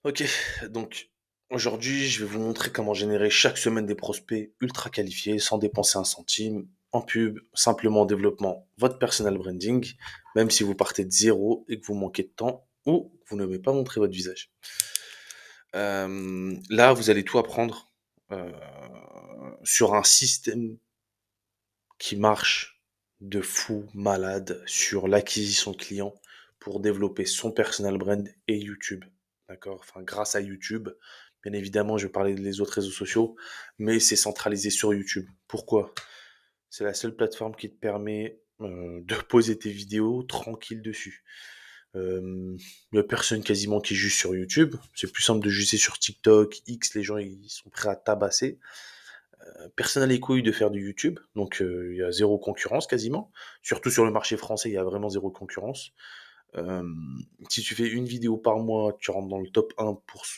Ok, donc aujourd'hui, je vais vous montrer comment générer chaque semaine des prospects ultra qualifiés sans dépenser un centime en pub, simplement en développement votre personal branding, même si vous partez de zéro et que vous manquez de temps ou vous n'avez pas montré votre visage. Là, vous allez tout apprendre euh, sur un système qui marche de fou malade sur l'acquisition de clients pour développer son personal brand et YouTube. D'accord? Enfin, grâce à YouTube. Bien évidemment, je vais parler des autres réseaux sociaux, mais c'est centralisé sur YouTube. Pourquoi? C'est la seule plateforme qui te permet de poser tes vidéos tranquille dessus. Il y a personne quasiment qui juge sur YouTube. C'est plus simple de juger sur TikTok, X, les gens ils sont prêts à tabasser. Personne n'a les couilles de faire du YouTube, donc il y a zéro concurrence quasiment. Surtout sur le marché français, il y a vraiment zéro concurrence. Euh, Si tu fais une vidéo par mois, tu rentres dans le top 1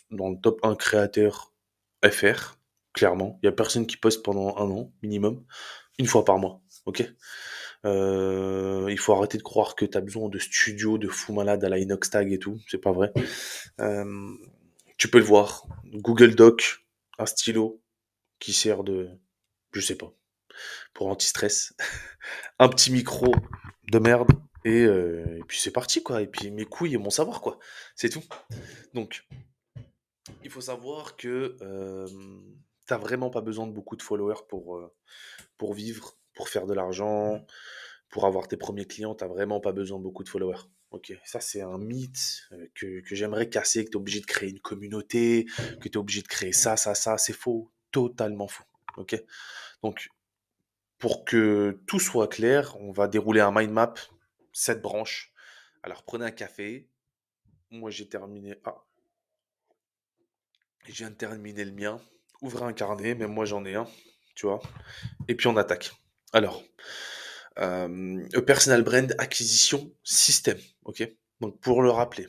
dans le top 1 créateur FR, clairement. Il y a personne qui poste pendant un an minimum, une fois par mois, ok. Il faut arrêter de croire que tu as besoin de studio de fou malade à la Inoxtag et tout, c'est pas vrai. Euh, Tu peux le voir, Google Doc, un stylo qui sert de, je sais pas, pour anti-stress. Un petit micro de merde. Et puis c'est parti, quoi. Et puis mes couilles et mon savoir, quoi. C'est tout. Donc, il faut savoir que t'as vraiment pas besoin de beaucoup de followers pour vivre, pour faire de l'argent, pour avoir tes premiers clients. T'as vraiment pas besoin de beaucoup de followers. Ok, ça c'est un mythe que j'aimerais casser, que t'es obligé de créer une communauté, que t'es obligé de créer ça. C'est faux, totalement faux. Ok, donc pour que tout soit clair, on va dérouler un mind map, 7 branches. Alors prenez un café. Moi j'ai terminé. Ah, je viens de terminer le mien. Ouvrez un carnet, même moi j'en ai un, tu vois. Et puis on attaque. Alors, personal brand acquisition système, ok. Donc pour le rappeler,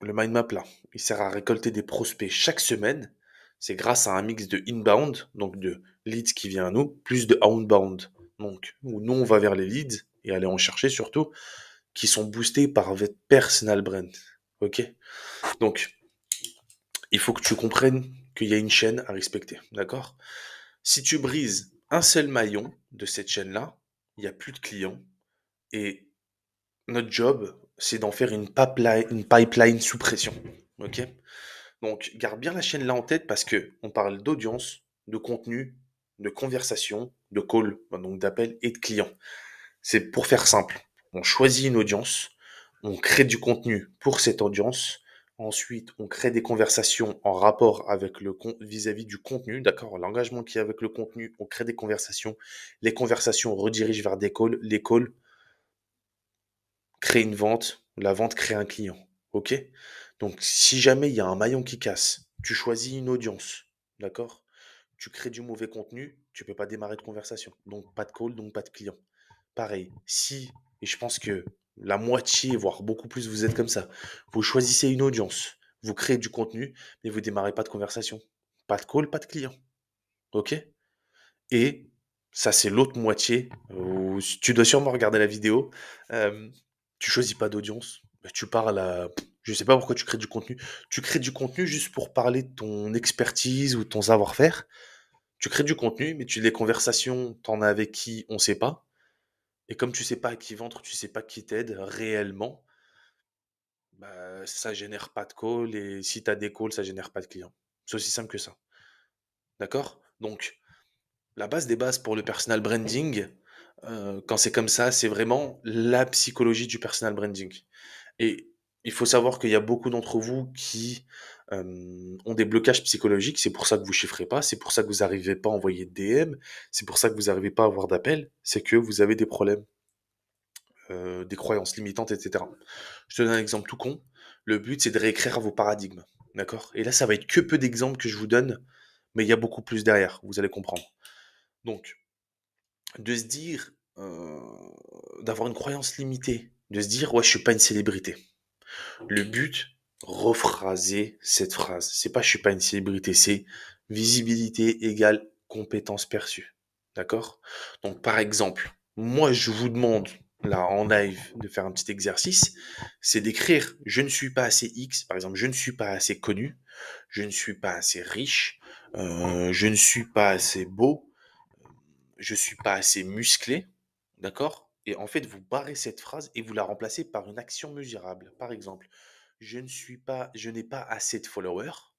le mind map là, il sert à récolter des prospects chaque semaine. C'est grâce à un mix de inbound, donc de leads qui vient à nous, plus de outbound, donc où nous on va vers les leads et aller en chercher surtout, qui sont boostés par votre personal brand. Ok? Donc, il faut que tu comprennes qu'il y a une chaîne à respecter. D'accord? Si tu brises un seul maillon de cette chaîne-là, il n'y a plus de clients. Et notre job, c'est d'en faire une pipeline sous pression. Ok? Donc, garde bien la chaîne là en tête parce que on parle d'audience, de contenu, de conversation, de call, donc d'appel et de clients. C'est pour faire simple. On choisit une audience, on crée du contenu pour cette audience. Ensuite, on crée des conversations en rapport avec vis-à-vis du contenu, d'accord, l'engagement qui est avec le contenu, on crée des conversations. Les conversations redirigent vers des calls, les calls créent une vente, la vente crée un client. OK? Donc si jamais il y a un maillon qui casse, tu choisis une audience, d'accord? Tu crées du mauvais contenu, tu peux pas démarrer de conversation. Donc pas de call, donc pas de client. Pareil, si, et je pense que la moitié, voire beaucoup plus, vous êtes comme ça, vous choisissez une audience, vous créez du contenu, mais vous démarrez pas de conversation. Pas de call, pas de client. OK? Et ça, c'est l'autre moitié, où tu dois sûrement regarder la vidéo. euh, Tu choisis pas d'audience, bah, tu parles à... Je sais pas pourquoi tu crées du contenu. Tu crées du contenu juste pour parler de ton expertise ou de ton savoir-faire. Tu crées du contenu, mais les conversations, t'en as avec qui, on sait pas. Et comme tu sais pas à qui vendre, tu sais pas qui t'aide réellement, bah, ça génère pas de call. Et si tu as des calls, ça génère pas de clients. C'est aussi simple que ça. D'accord? Donc, la base des bases pour le personal branding, quand c'est comme ça, c'est vraiment la psychologie du personal branding. Et il faut savoir qu'il y a beaucoup d'entre vous qui ont des blocages psychologiques. C'est pour ça que vous chiffrez pas. C'est pour ça que vous n'arrivez pas à envoyer de DM. C'est pour ça que vous n'arrivez pas à avoir d'appels. C'est que vous avez des problèmes, des croyances limitantes, etc. Je te donne un exemple tout con. Le but, c'est de réécrire vos paradigmes. D'accord? Et là, ça va être que peu d'exemples que je vous donne, mais il y a beaucoup plus derrière. Vous allez comprendre. Donc, de se dire, d'avoir une croyance limitée, de se dire, ouais, je suis pas une célébrité. Le but, rephraser cette phrase. C'est pas je suis pas une célébrité, c'est visibilité égale compétence perçue. D'accord? Donc, par exemple, moi, je vous demande, là, en live, de faire un petit exercice, c'est d'écrire: «Je ne suis pas assez X», par exemple: «Je ne suis pas assez connu, je ne suis pas assez riche, je ne suis pas assez beau, je suis pas assez musclé», d'accord? Et en fait, vous barrez cette phrase et vous la remplacez par une action mesurable. Par exemple: je n'ai pas assez de followers»,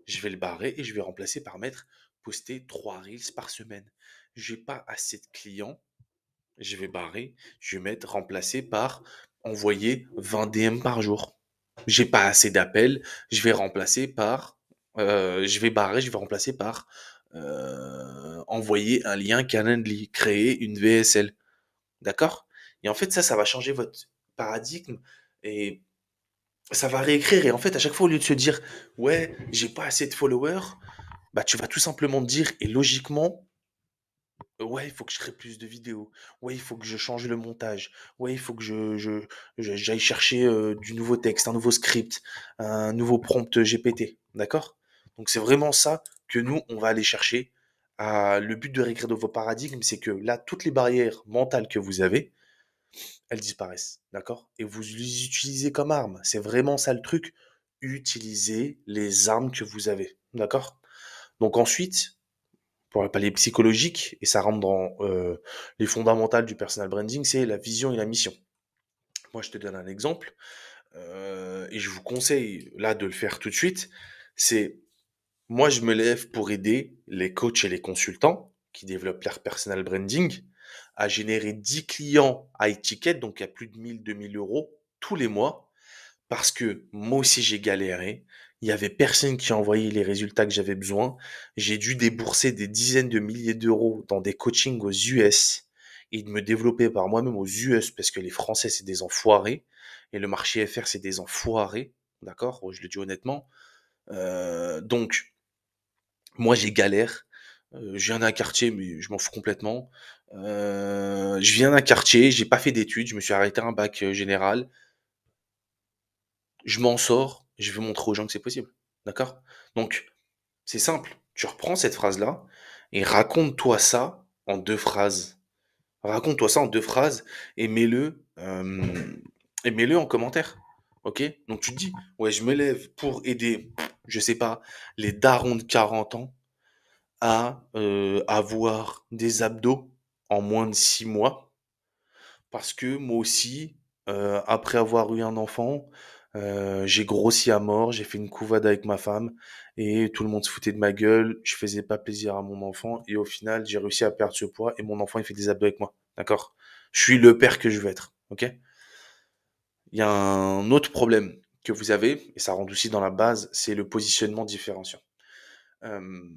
je vais le barrer et je vais remplacer par mettre: «Poster 3 reels par semaine». J'ai pas assez de clients, je vais barrer, je vais mettre remplacer par envoyer 20 DM par jour. J'ai pas assez d'appels, je vais remplacer par, je vais barrer, je vais remplacer par envoyer un lien Calendly, créer une VSL. D'accord? Et en fait, ça va changer votre paradigme et ça va réécrire. Et en fait, à chaque fois, au lieu de se dire, ouais, j'ai pas assez de followers, bah, tu vas tout simplement te dire, et logiquement, ouais, il faut que je crée plus de vidéos. Ouais, il faut que je change le montage. Ouais, il faut que j'aille chercher du nouveau texte, un nouveau script, un nouveau prompt GPT. D'accord? Donc, c'est vraiment ça que nous, on va aller chercher. Le but de réécrire de vos paradigmes, c'est que là, toutes les barrières mentales que vous avez, elles disparaissent. D'accord? Et vous les utilisez comme armes. C'est vraiment ça le truc. Utilisez les armes que vous avez. D'accord? Donc, ensuite, pour le palier psychologique, et ça rentre dans les fondamentales du personal branding, c'est la vision et la mission. Moi, je te donne un exemple, et je vous conseille là de le faire tout de suite. C'est moi, je me lève pour aider les coachs et les consultants qui développent leur personal branding à générer 10 clients high ticket, donc à plus de 1 000, 2 000 euros tous les mois, parce que moi aussi j'ai galéré. Il y avait personne qui envoyait les résultats que j'avais besoin. J'ai dû débourser des dizaines de milliers d'euros dans des coachings aux US et de me développer par moi-même aux US parce que les Français c'est des enfoirés et le marché FR c'est des enfoirés. D'accord? Je le dis honnêtement. Donc, moi j'ai galère. Je viens d'un quartier, mais je m'en fous complètement. Je viens d'un quartier, j'ai pas fait d'études, je me suis arrêté à un bac général. Je m'en sors, je vais montrer aux gens que c'est possible. D'accord? Donc, c'est simple. Tu reprends cette phrase-là et raconte-toi ça en 2 phrases. Raconte-toi ça en 2 phrases et mets-le en commentaire. OK? Donc tu te dis: «Ouais, je me lève pour aider, je sais pas, les darons de 40 ans à, avoir des abdos en moins de 6 mois». Parce que moi aussi, après avoir eu un enfant, j'ai grossi à mort, j'ai fait une couvade avec ma femme et tout le monde se foutait de ma gueule. Je faisais pas plaisir à mon enfant et au final, j'ai réussi à perdre ce poids et mon enfant, il fait des abdos avec moi. D'accord? Je suis le père que je veux être. OK? Il y a un autre problème que vous avez, et ça rentre aussi dans la base, c'est le positionnement différenciant. Hem,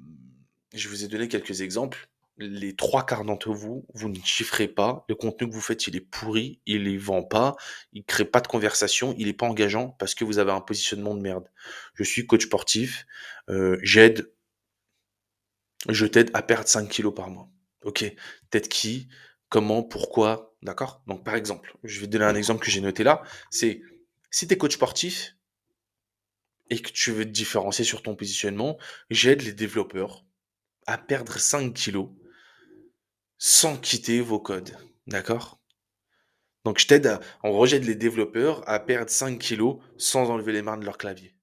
je vous ai donné quelques exemples. Les 3 quarts d'entre vous, vous ne chiffrez pas. Le contenu que vous faites, il est pourri, il les vend pas, il crée pas de conversation, il est pas engageant parce que vous avez un positionnement de merde. Je suis coach sportif, j'aide je t'aide à perdre 5 kilos par mois. OK, t'aides qui? Comment? Pourquoi? D'accord? Donc par exemple, je vais te donner un exemple que j'ai noté là, c'est si tu es coach sportif et que tu veux te différencier sur ton positionnement, j'aide les développeurs à perdre 5 kilos sans quitter vos codes. D'accord? Donc je t'aide en gros, j'aide les développeurs à perdre 5 kilos sans enlever les mains de leur clavier.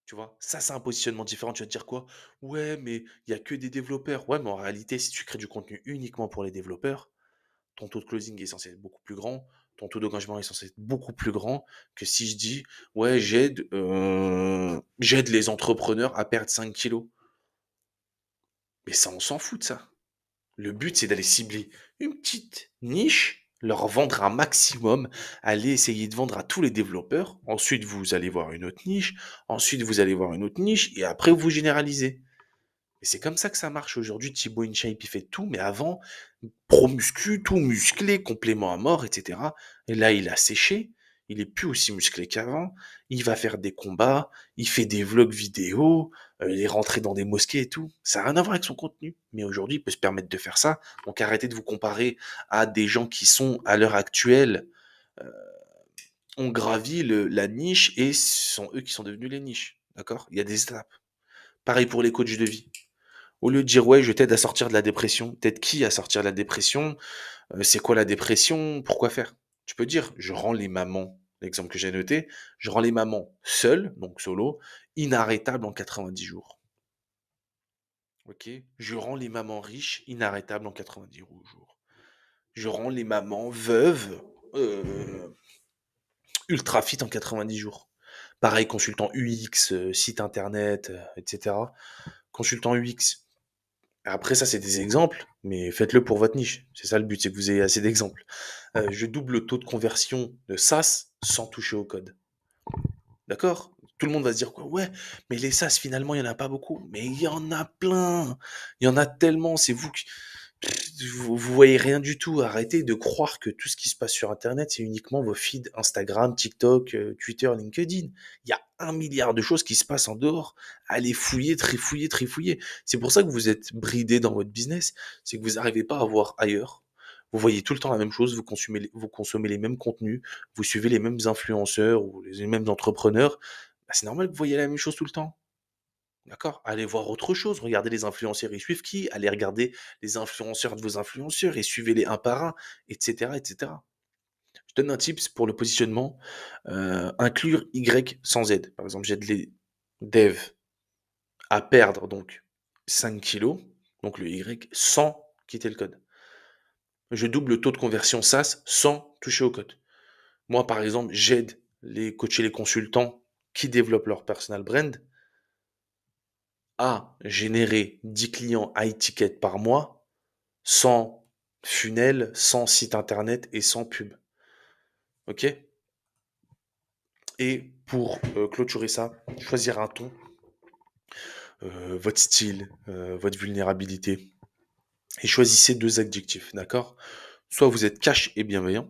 Tu vois? Ça, c'est un positionnement différent. Tu vas te dire quoi? Ouais, mais il y a que des développeurs. Ouais, mais en réalité, si tu crées du contenu uniquement pour les développeurs, ton taux de closing est censé être beaucoup plus grand, ton taux d'engagement est censé être beaucoup plus grand que si je dis, ouais, j'aide les entrepreneurs à perdre 5 kilos. Mais ça, on s'en fout de ça. Le but, c'est d'aller cibler une petite niche, leur vendre un maximum, aller essayer de vendre à tous les développeurs. Ensuite, vous allez voir une autre niche. Ensuite, vous allez voir une autre niche. Et après, vous généralisez. Et c'est comme ça que ça marche aujourd'hui. Thibaut InShape, il fait tout. Mais avant, pro muscu, tout musclé, complément à mort, etc. Et là, il a séché. Il est plus aussi musclé qu'avant. Il va faire des combats. Il fait des vlogs vidéo. Il est rentré dans des mosquées et tout. Ça n'a rien à voir avec son contenu. Mais aujourd'hui, il peut se permettre de faire ça. Donc arrêtez de vous comparer à des gens qui sont, à l'heure actuelle, euh, ont gravi la niche et ce sont eux qui sont devenus les niches. D'accord? Il y a des étapes. Pareil pour les coachs de vie. Au lieu de dire: «Ouais, je t'aide à sortir de la dépression», t'aides qui à sortir de la dépression? C'est quoi la dépression? Pourquoi faire? Tu peux dire: «Je rends les mamans», l'exemple que j'ai noté, «je rends les mamans seules», donc solo, «inarrêtables en 90 jours». OK? Je rends les mamans riches inarrêtables en 90 jours. Je rends les mamans veuves, ultra fit en 90 jours. Pareil, consultant UX, site internet, et cetera. Consultant UX. Après ça, c'est des exemples, mais faites-le pour votre niche. C'est ça le but, c'est que vous ayez assez d'exemples. Je double le taux de conversion de SaaS sans toucher au code. D'accord? Tout le monde va se dire quoi? Ouais, mais les SaaS finalement, il y en a pas beaucoup. Mais il y en a plein. Il y en a tellement. C'est vous qui vous voyez rien du tout. Arrêtez de croire que tout ce qui se passe sur Internet, c'est uniquement vos feeds Instagram, TikTok, Twitter, LinkedIn. Il y a 1 milliard de choses qui se passent en dehors. Allez fouiller, trifouiller, trifouiller. C'est pour ça que vous êtes bridé dans votre business. C'est que vous n'arrivez pas à voir ailleurs. Vous voyez tout le temps la même chose, vous consommez les mêmes contenus, vous suivez les mêmes influenceurs ou les mêmes entrepreneurs. Bah, c'est normal que vous voyez la même chose tout le temps. D'accord? Allez voir autre chose, regardez les influenceurs, ils suivent qui? Allez regarder les influenceurs de vos influenceurs et suivez-les un par un, etc., etc. Je donne un tips pour le positionnement, inclure Y sans Z. Par exemple, j'aide les devs à perdre donc 5 kilos, donc le Y, sans quitter le code. Je double le taux de conversion SaaS sans toucher au code. Moi, par exemple, j'aide les coachs et les consultants qui développent leur personal brand à générer 10 clients high ticket par mois sans funnel, sans site internet et sans pub. OK? Et pour clôturer ça, choisir un ton, votre style, votre vulnérabilité. Et choisissez deux adjectifs, d'accord? Soit vous êtes cash et bienveillant,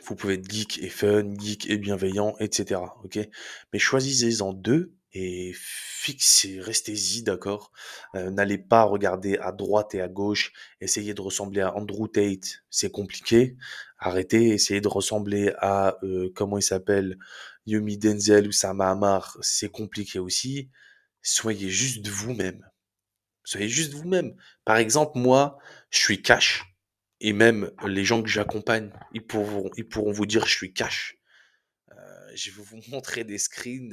vous pouvez être geek et fun, geek et bienveillant, etc. Ok? Mais choisissez-en deux et fixez, restez-y, d'accord? N'allez pas regarder à droite et à gauche, essayez de ressembler à Andrew Tate, c'est compliqué. Arrêtez, essayez de ressembler à, comment il s'appelle, Yumi Denzel ou Sama Amar, c'est compliqué aussi. Soyez juste vous-même. Soyez juste vous-même. Par exemple, moi, je suis cash. Et même les gens que j'accompagne, ils pourront vous dire je suis cash. Je vais vous montrer des screens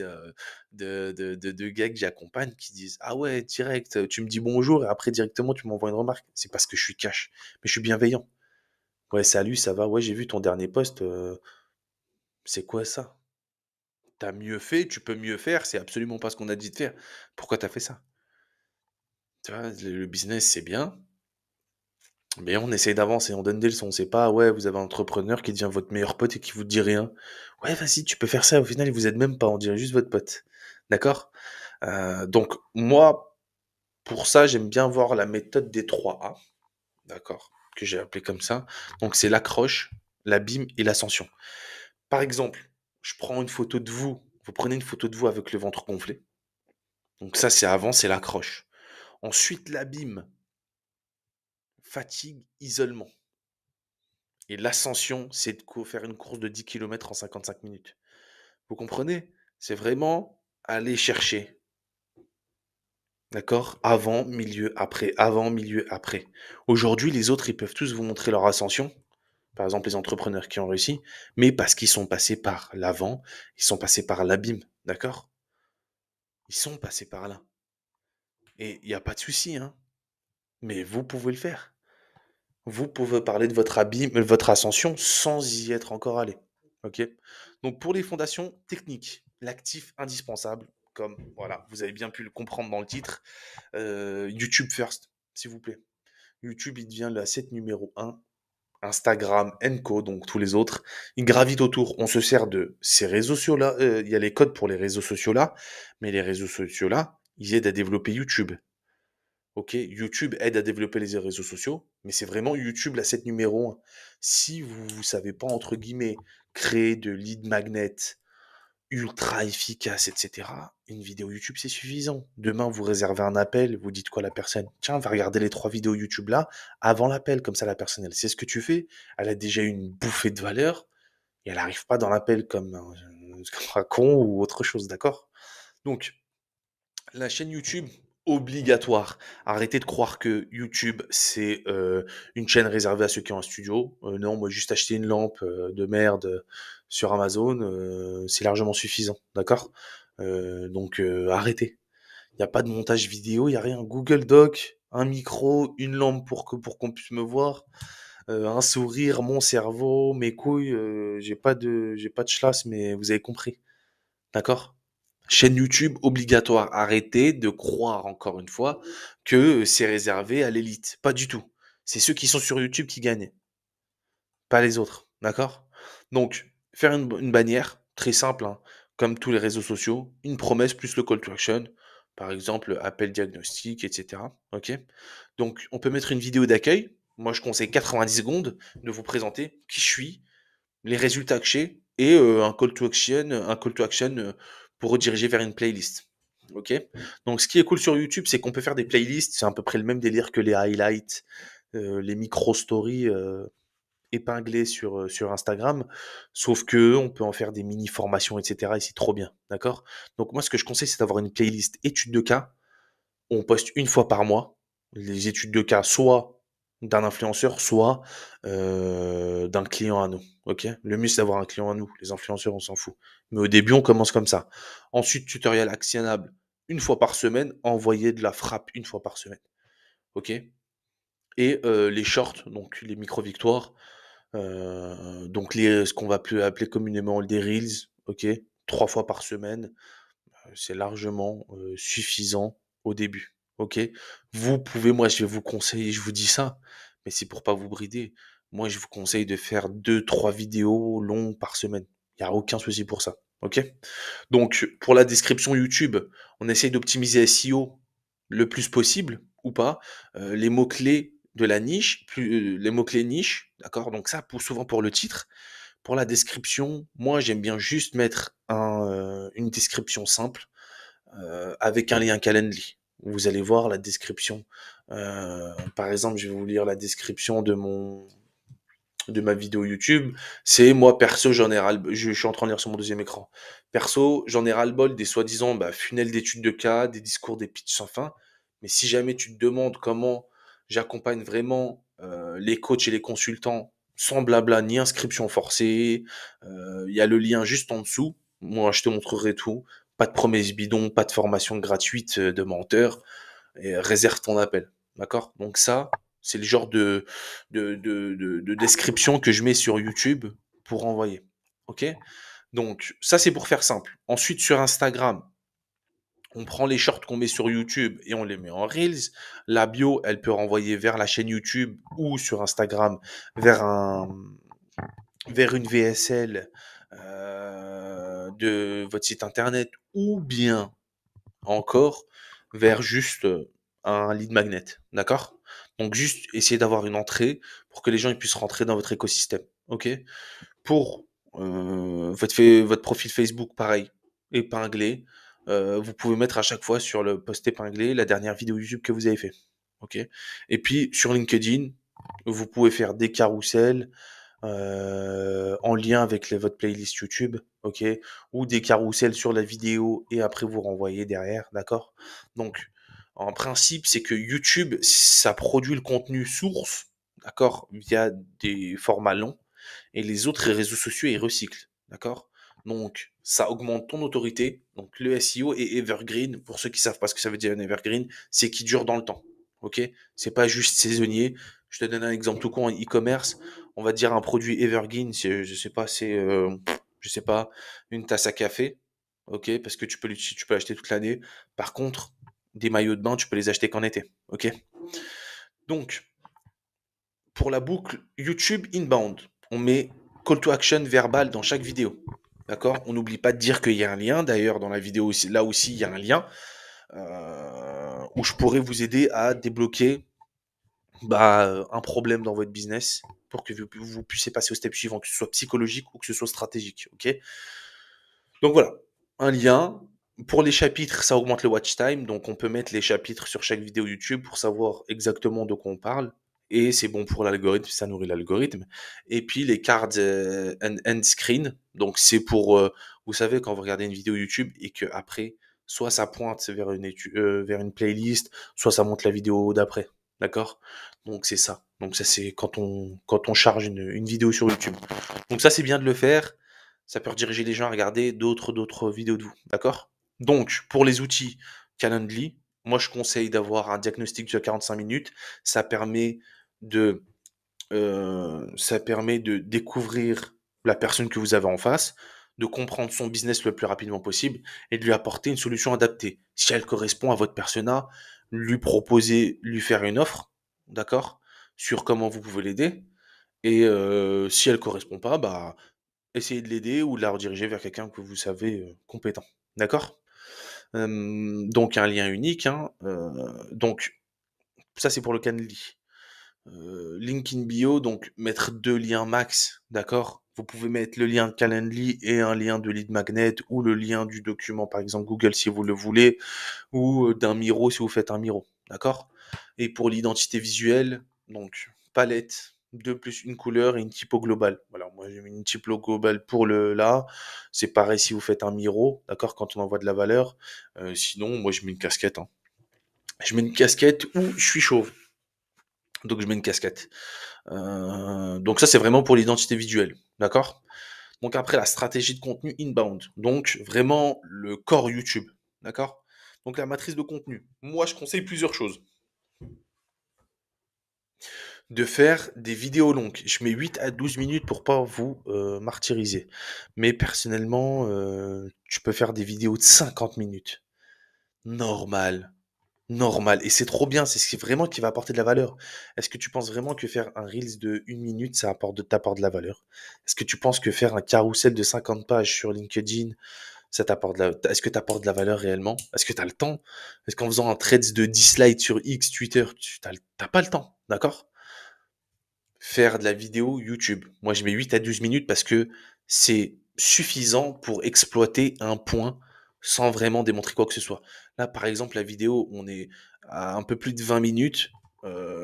de gars que j'accompagne qui disent ah ouais, direct, tu me dis bonjour et après directement tu m'envoies une remarque. C'est parce que je suis cash. Mais je suis bienveillant. Ouais, salut, ça va? Ouais, j'ai vu ton dernier post. C'est quoi ça? T'as mieux fait, tu peux mieux faire, c'est absolument pas ce qu'on a dit de faire. Pourquoi t'as fait ça? Tu vois, le business c'est bien, mais on essaye d'avancer, on donne des leçons. C'est pas, ouais, vous avez un entrepreneur qui devient votre meilleur pote et qui vous dit rien. Ouais, vas-y, tu peux faire ça. Au final, il vous aide même pas. On dirait juste votre pote. D'accord? Donc, moi, pour ça, j'aime bien voir la méthode des 3 A. D'accord? Que j'ai appelé comme ça. Donc, c'est l'accroche, l'abîme et l'ascension. Par exemple, je prends une photo de vous. Vous prenez une photo de vous avec le ventre gonflé. Donc, ça, c'est avant, c'est l'accroche. Ensuite, l'abîme, fatigue, isolement. Et l'ascension, c'est de faire une course de 10 kilomètres en 55 minutes. Vous comprenez? C'est vraiment aller chercher, d'accord? Avant, milieu, après, avant, milieu, après. Aujourd'hui, les autres, ils peuvent tous vous montrer leur ascension, par exemple les entrepreneurs qui ont réussi, mais parce qu'ils sont passés par l'avant, ils sont passés par l'abîme, d'accord? Ils sont passés par là. Et il n'y a pas de souci, hein, mais vous pouvez le faire. Vous pouvez parler de votre abîme, de votre ascension sans y être encore allé. Ok? Donc pour les fondations techniques, l'actif indispensable, comme voilà, vous avez bien pu le comprendre dans le titre, YouTube First, s'il vous plaît. YouTube, il devient l'asset numéro un. Instagram, Co, donc tous les autres, ils gravitent autour. On se sert de ces réseaux sociaux-là. Il y a les codes pour les réseaux sociaux-là, mais les réseaux sociaux-là, ils aident à développer YouTube. OK, YouTube aide à développer les réseaux sociaux, mais c'est vraiment YouTube l'asset numéro un. Si vous ne savez pas, entre guillemets, créer de lead magnet ultra efficace, etc., une vidéo YouTube, c'est suffisant. Demain, vous réservez un appel, vous dites quoi à la personne? Tiens, va regarder les 3 vidéos YouTube là, avant l'appel, comme ça la personne, elle sait ce que tu fais, elle a déjà eu une bouffée de valeur, et elle n'arrive pas dans l'appel comme comme un con ou autre chose, d'accord? Donc, la chaîne YouTube, obligatoire. Arrêtez de croire que YouTube, c'est une chaîne réservée à ceux qui ont un studio. Non, moi, juste acheter une lampe de merde sur Amazon, c'est largement suffisant, d'accord? Donc arrêtez. Il n'y a pas de montage vidéo, il n'y a rien. Google Doc, un micro, une lampe pour qu'on puisse me voir, un sourire, mon cerveau, mes couilles. J'ai pas de schlass, mais vous avez compris, d'accord? Chaîne YouTube obligatoire. Arrêtez de croire encore une fois que c'est réservé à l'élite. Pas du tout. C'est ceux qui sont sur YouTube qui gagnent, pas les autres. D'accord? Donc, faire une bannière, très simple, hein, comme tous les réseaux sociaux, une promesse plus le call to action, par exemple, appel diagnostic, etc. Ok? Donc, on peut mettre une vidéo d'accueil. Moi, je conseille 90 secondes de vous présenter qui je suis, les résultats que j'ai et un call to action pour rediriger vers une playlist. Ok. Donc, ce qui est cool sur YouTube, c'est qu'on peut faire des playlists. C'est à peu près le même délire que les highlights, les micro stories épinglées sur Instagram, sauf que on peut en faire des mini formations, etc. Et c'est trop bien, d'accord. Donc moi, ce que je conseille, c'est d'avoir une playlist études de cas. On poste une fois par mois les études de cas, soit d'un influenceur, soit d'un client à nous. Ok. Le mieux, c'est d'avoir un client à nous. Les influenceurs, on s'en fout. Mais au début, on commence comme ça. Ensuite, tutoriel actionnable une fois par semaine, envoyer de la frappe une fois par semaine. Ok. Et les shorts, donc les micro-victoires, donc ce qu'on va appeler communément des reels, ok, 3 fois par semaine, c'est largement suffisant au début. Ok. Vous pouvez, moi je vais vous conseiller, je vous dis ça, mais c'est pour pas vous brider. Moi je vous conseille de faire 2, 3 vidéos longues par semaine. Il n'y a aucun souci pour ça. Ok. Donc pour la description YouTube, on essaye d'optimiser SEO le plus possible ou pas. Les mots-clés de la niche, les mots-clés niche, d'accord. Donc ça, souvent pour le titre. Pour la description, moi j'aime bien juste mettre une description simple avec un lien Calendly. Vous allez voir la description. Par exemple, je vais vous lire la description de ma vidéo YouTube. C'est moi perso, j'en ai ras je suis en train de lire sur mon deuxième écran. Perso, j'en ai ras-le-bol des soi-disant funnels d'études de cas, des discours, des pitchs sans fin. Mais si jamais tu te demandes comment j'accompagne vraiment les coachs et les consultants sans blabla ni inscription forcée, il y a le lien juste en dessous. Moi, je te montrerai tout. Pas de promesses bidon, pas de formation gratuite de menteur. Et réserve ton appel. D'accord? Donc ça, c'est le genre de description que je mets sur YouTube pour envoyer. Ok? Donc ça, c'est pour faire simple. Ensuite, sur Instagram, on prend les shorts qu'on met sur YouTube et on les met en Reels. La bio, elle peut renvoyer vers la chaîne YouTube ou sur Instagram vers vers une VSL de votre site internet ou bien encore vers juste un lead magnet. D'accord? Donc juste essayer d'avoir une entrée pour que les gens ils puissent rentrer dans votre écosystème. Ok? Pour votre profil Facebook, pareil, épinglé. Vous pouvez mettre à chaque fois sur le post épinglé la dernière vidéo YouTube que vous avez fait. Ok? Et puis sur LinkedIn, vous pouvez faire des carousels, en lien avec votre playlist YouTube, ok, ou des carousels sur la vidéo et après vous renvoyez derrière, d'accord. Donc, en principe, c'est que YouTube, ça produit le contenu source, d'accord, via des formats longs, et les autres réseaux sociaux, ils recyclent, d'accord. Donc, ça augmente ton autorité. Donc, le SEO est evergreen. Pour ceux qui savent pas ce que ça veut dire un evergreen, c'est qui dure dans le temps. Ok? C'est pas juste saisonnier. Je te donne un exemple tout con en e-commerce. On va dire un produit evergreen, c'est, je sais pas, je sais pas, une tasse à café. Ok? Parce que tu peux l'acheter toute l'année. Par contre, des maillots de bain, tu peux les acheter qu'en été. Ok? Donc, pour la boucle YouTube inbound, on met call to action verbal dans chaque vidéo. D'accord? On n'oublie pas de dire qu'il y a un lien. D'ailleurs, dans la vidéo aussi, là aussi, il y a un lien où je pourrais vous aider à débloquer un problème dans votre business pour que vous puissiez passer au step suivant, que ce soit psychologique ou que ce soit stratégique. Ok? Donc voilà, un lien. Pour les chapitres, ça augmente le watch time, donc on peut mettre les chapitres sur chaque vidéo YouTube pour savoir exactement de quoi on parle. Et c'est bon pour l'algorithme, ça nourrit l'algorithme. Et puis les cards end screen, donc c'est pour, vous savez, quand vous regardez une vidéo YouTube et que après soit ça pointe vers une playlist, soit ça monte la vidéo d'après, d'accord? Donc c'est ça. Donc ça, c'est quand on charge une vidéo sur YouTube. Donc ça, c'est bien de le faire. Ça peut rediriger les gens à regarder d'autres vidéos de vous, d'accord? Donc, pour les outils Calendly, moi je conseille d'avoir un diagnostic de 45 minutes. Ça permet de, ça permet de découvrir la personne que vous avez en face, de comprendre son business le plus rapidement possible et de lui apporter une solution adaptée. Si elle correspond à votre persona, lui proposer, lui faire une offre, d'accord, sur comment vous pouvez l'aider. Et si elle correspond pas, bah, essayez de l'aider ou de la rediriger vers quelqu'un que vous savez compétent. D'accord? Donc un lien unique, hein, donc ça c'est pour le Calendly. Link in bio, donc mettre 2 liens max, d'accord? Vous pouvez mettre le lien de Calendly et un lien de lead magnet ou le lien du document, par exemple Google si vous le voulez, ou d'un Miro si vous faites un Miro, d'accord? Et pour l'identité visuelle, donc palette, 2 plus une couleur et une typo globale. Voilà, moi j'ai mis une typo globale pour le là. C'est pareil si vous faites un Miro, d'accord, quand on envoie de la valeur. Sinon, moi je mets une casquette, hein. Je mets une casquette ou je suis chauve. Donc je mets une casquette. Donc ça c'est vraiment pour l'identité visuelle, d'accord? Donc après la stratégie de contenu inbound, donc vraiment le core YouTube, d'accord? Donc la matrice de contenu. Moi je conseille plusieurs choses. De faire des vidéos longues. Je mets 8 à 12 minutes pour pas vous martyriser. Mais personnellement, tu peux faire des vidéos de 50 minutes. Normal. Normal. Et c'est trop bien, c'est ce qui vraiment qui va apporter de la valeur. Est-ce que tu penses vraiment que faire un Reels de 1 minute, t'apporte de la valeur? Est-ce que tu penses que faire un carrousel de 50 pages sur LinkedIn, ça t'apporte de la... Est-ce que t'apportes de la valeur réellement? Est-ce que t'as le temps? Est-ce qu'en faisant un threads de 10 slides sur X, Twitter, t'as pas le temps, d'accord? Faire de la vidéo YouTube. Moi, je mets 8 à 12 minutes parce que c'est suffisant pour exploiter un point sans vraiment démontrer quoi que ce soit. Là, par exemple, la vidéo, on est à un peu plus de 20 minutes,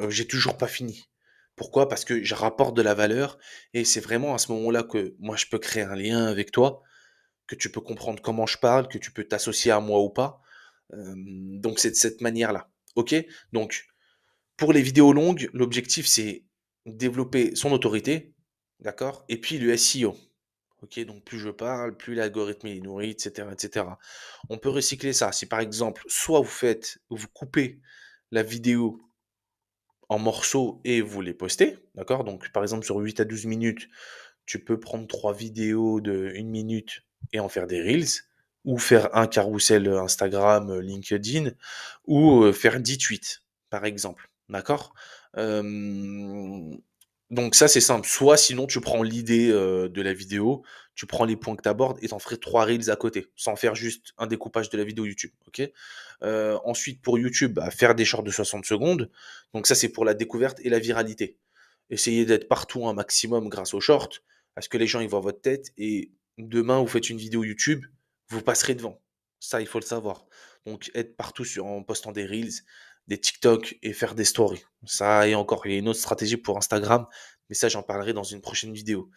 j'ai toujours pas fini. Pourquoi? Parce que je rapporte de la valeur et c'est vraiment à ce moment-là que moi je peux créer un lien avec toi, que tu peux comprendre comment je parle, que tu peux t'associer à moi ou pas. Donc c'est de cette manière-là. Ok? Donc pour les vidéos longues, l'objectif, c'est développer son autorité, d'accord? Et puis le SEO. Ok, donc plus je parle, plus l'algorithme est nourri, etc., etc. On peut recycler ça. Si par exemple, soit vous coupez la vidéo en morceaux et vous les postez, d'accord? Donc par exemple sur 8 à 12 minutes, tu peux prendre 3 vidéos de 1 minute et en faire des reels, ou faire un carrousel Instagram, LinkedIn, ou faire 10 tweets, par exemple. D'accord? Euh, donc ça c'est simple. Soit sinon tu prends l'idée de la vidéo, tu prends les points que tu abordes et t'en ferais 3 reels à côté, sans faire juste un découpage de la vidéo YouTube. Ok? Ensuite pour YouTube, bah, faire des shorts de 60 secondes. Donc ça c'est pour la découverte et la viralité. Essayez d'être partout un maximum grâce aux shorts, parce que les gens ils voient votre tête et demain vous faites une vidéo YouTube, vous passerez devant. Ça, il faut le savoir. Donc être partout en postant des reels, des TikTok et faire des stories. Ça et encore, il y a une autre stratégie pour Instagram, mais ça j'en parlerai dans une prochaine vidéo.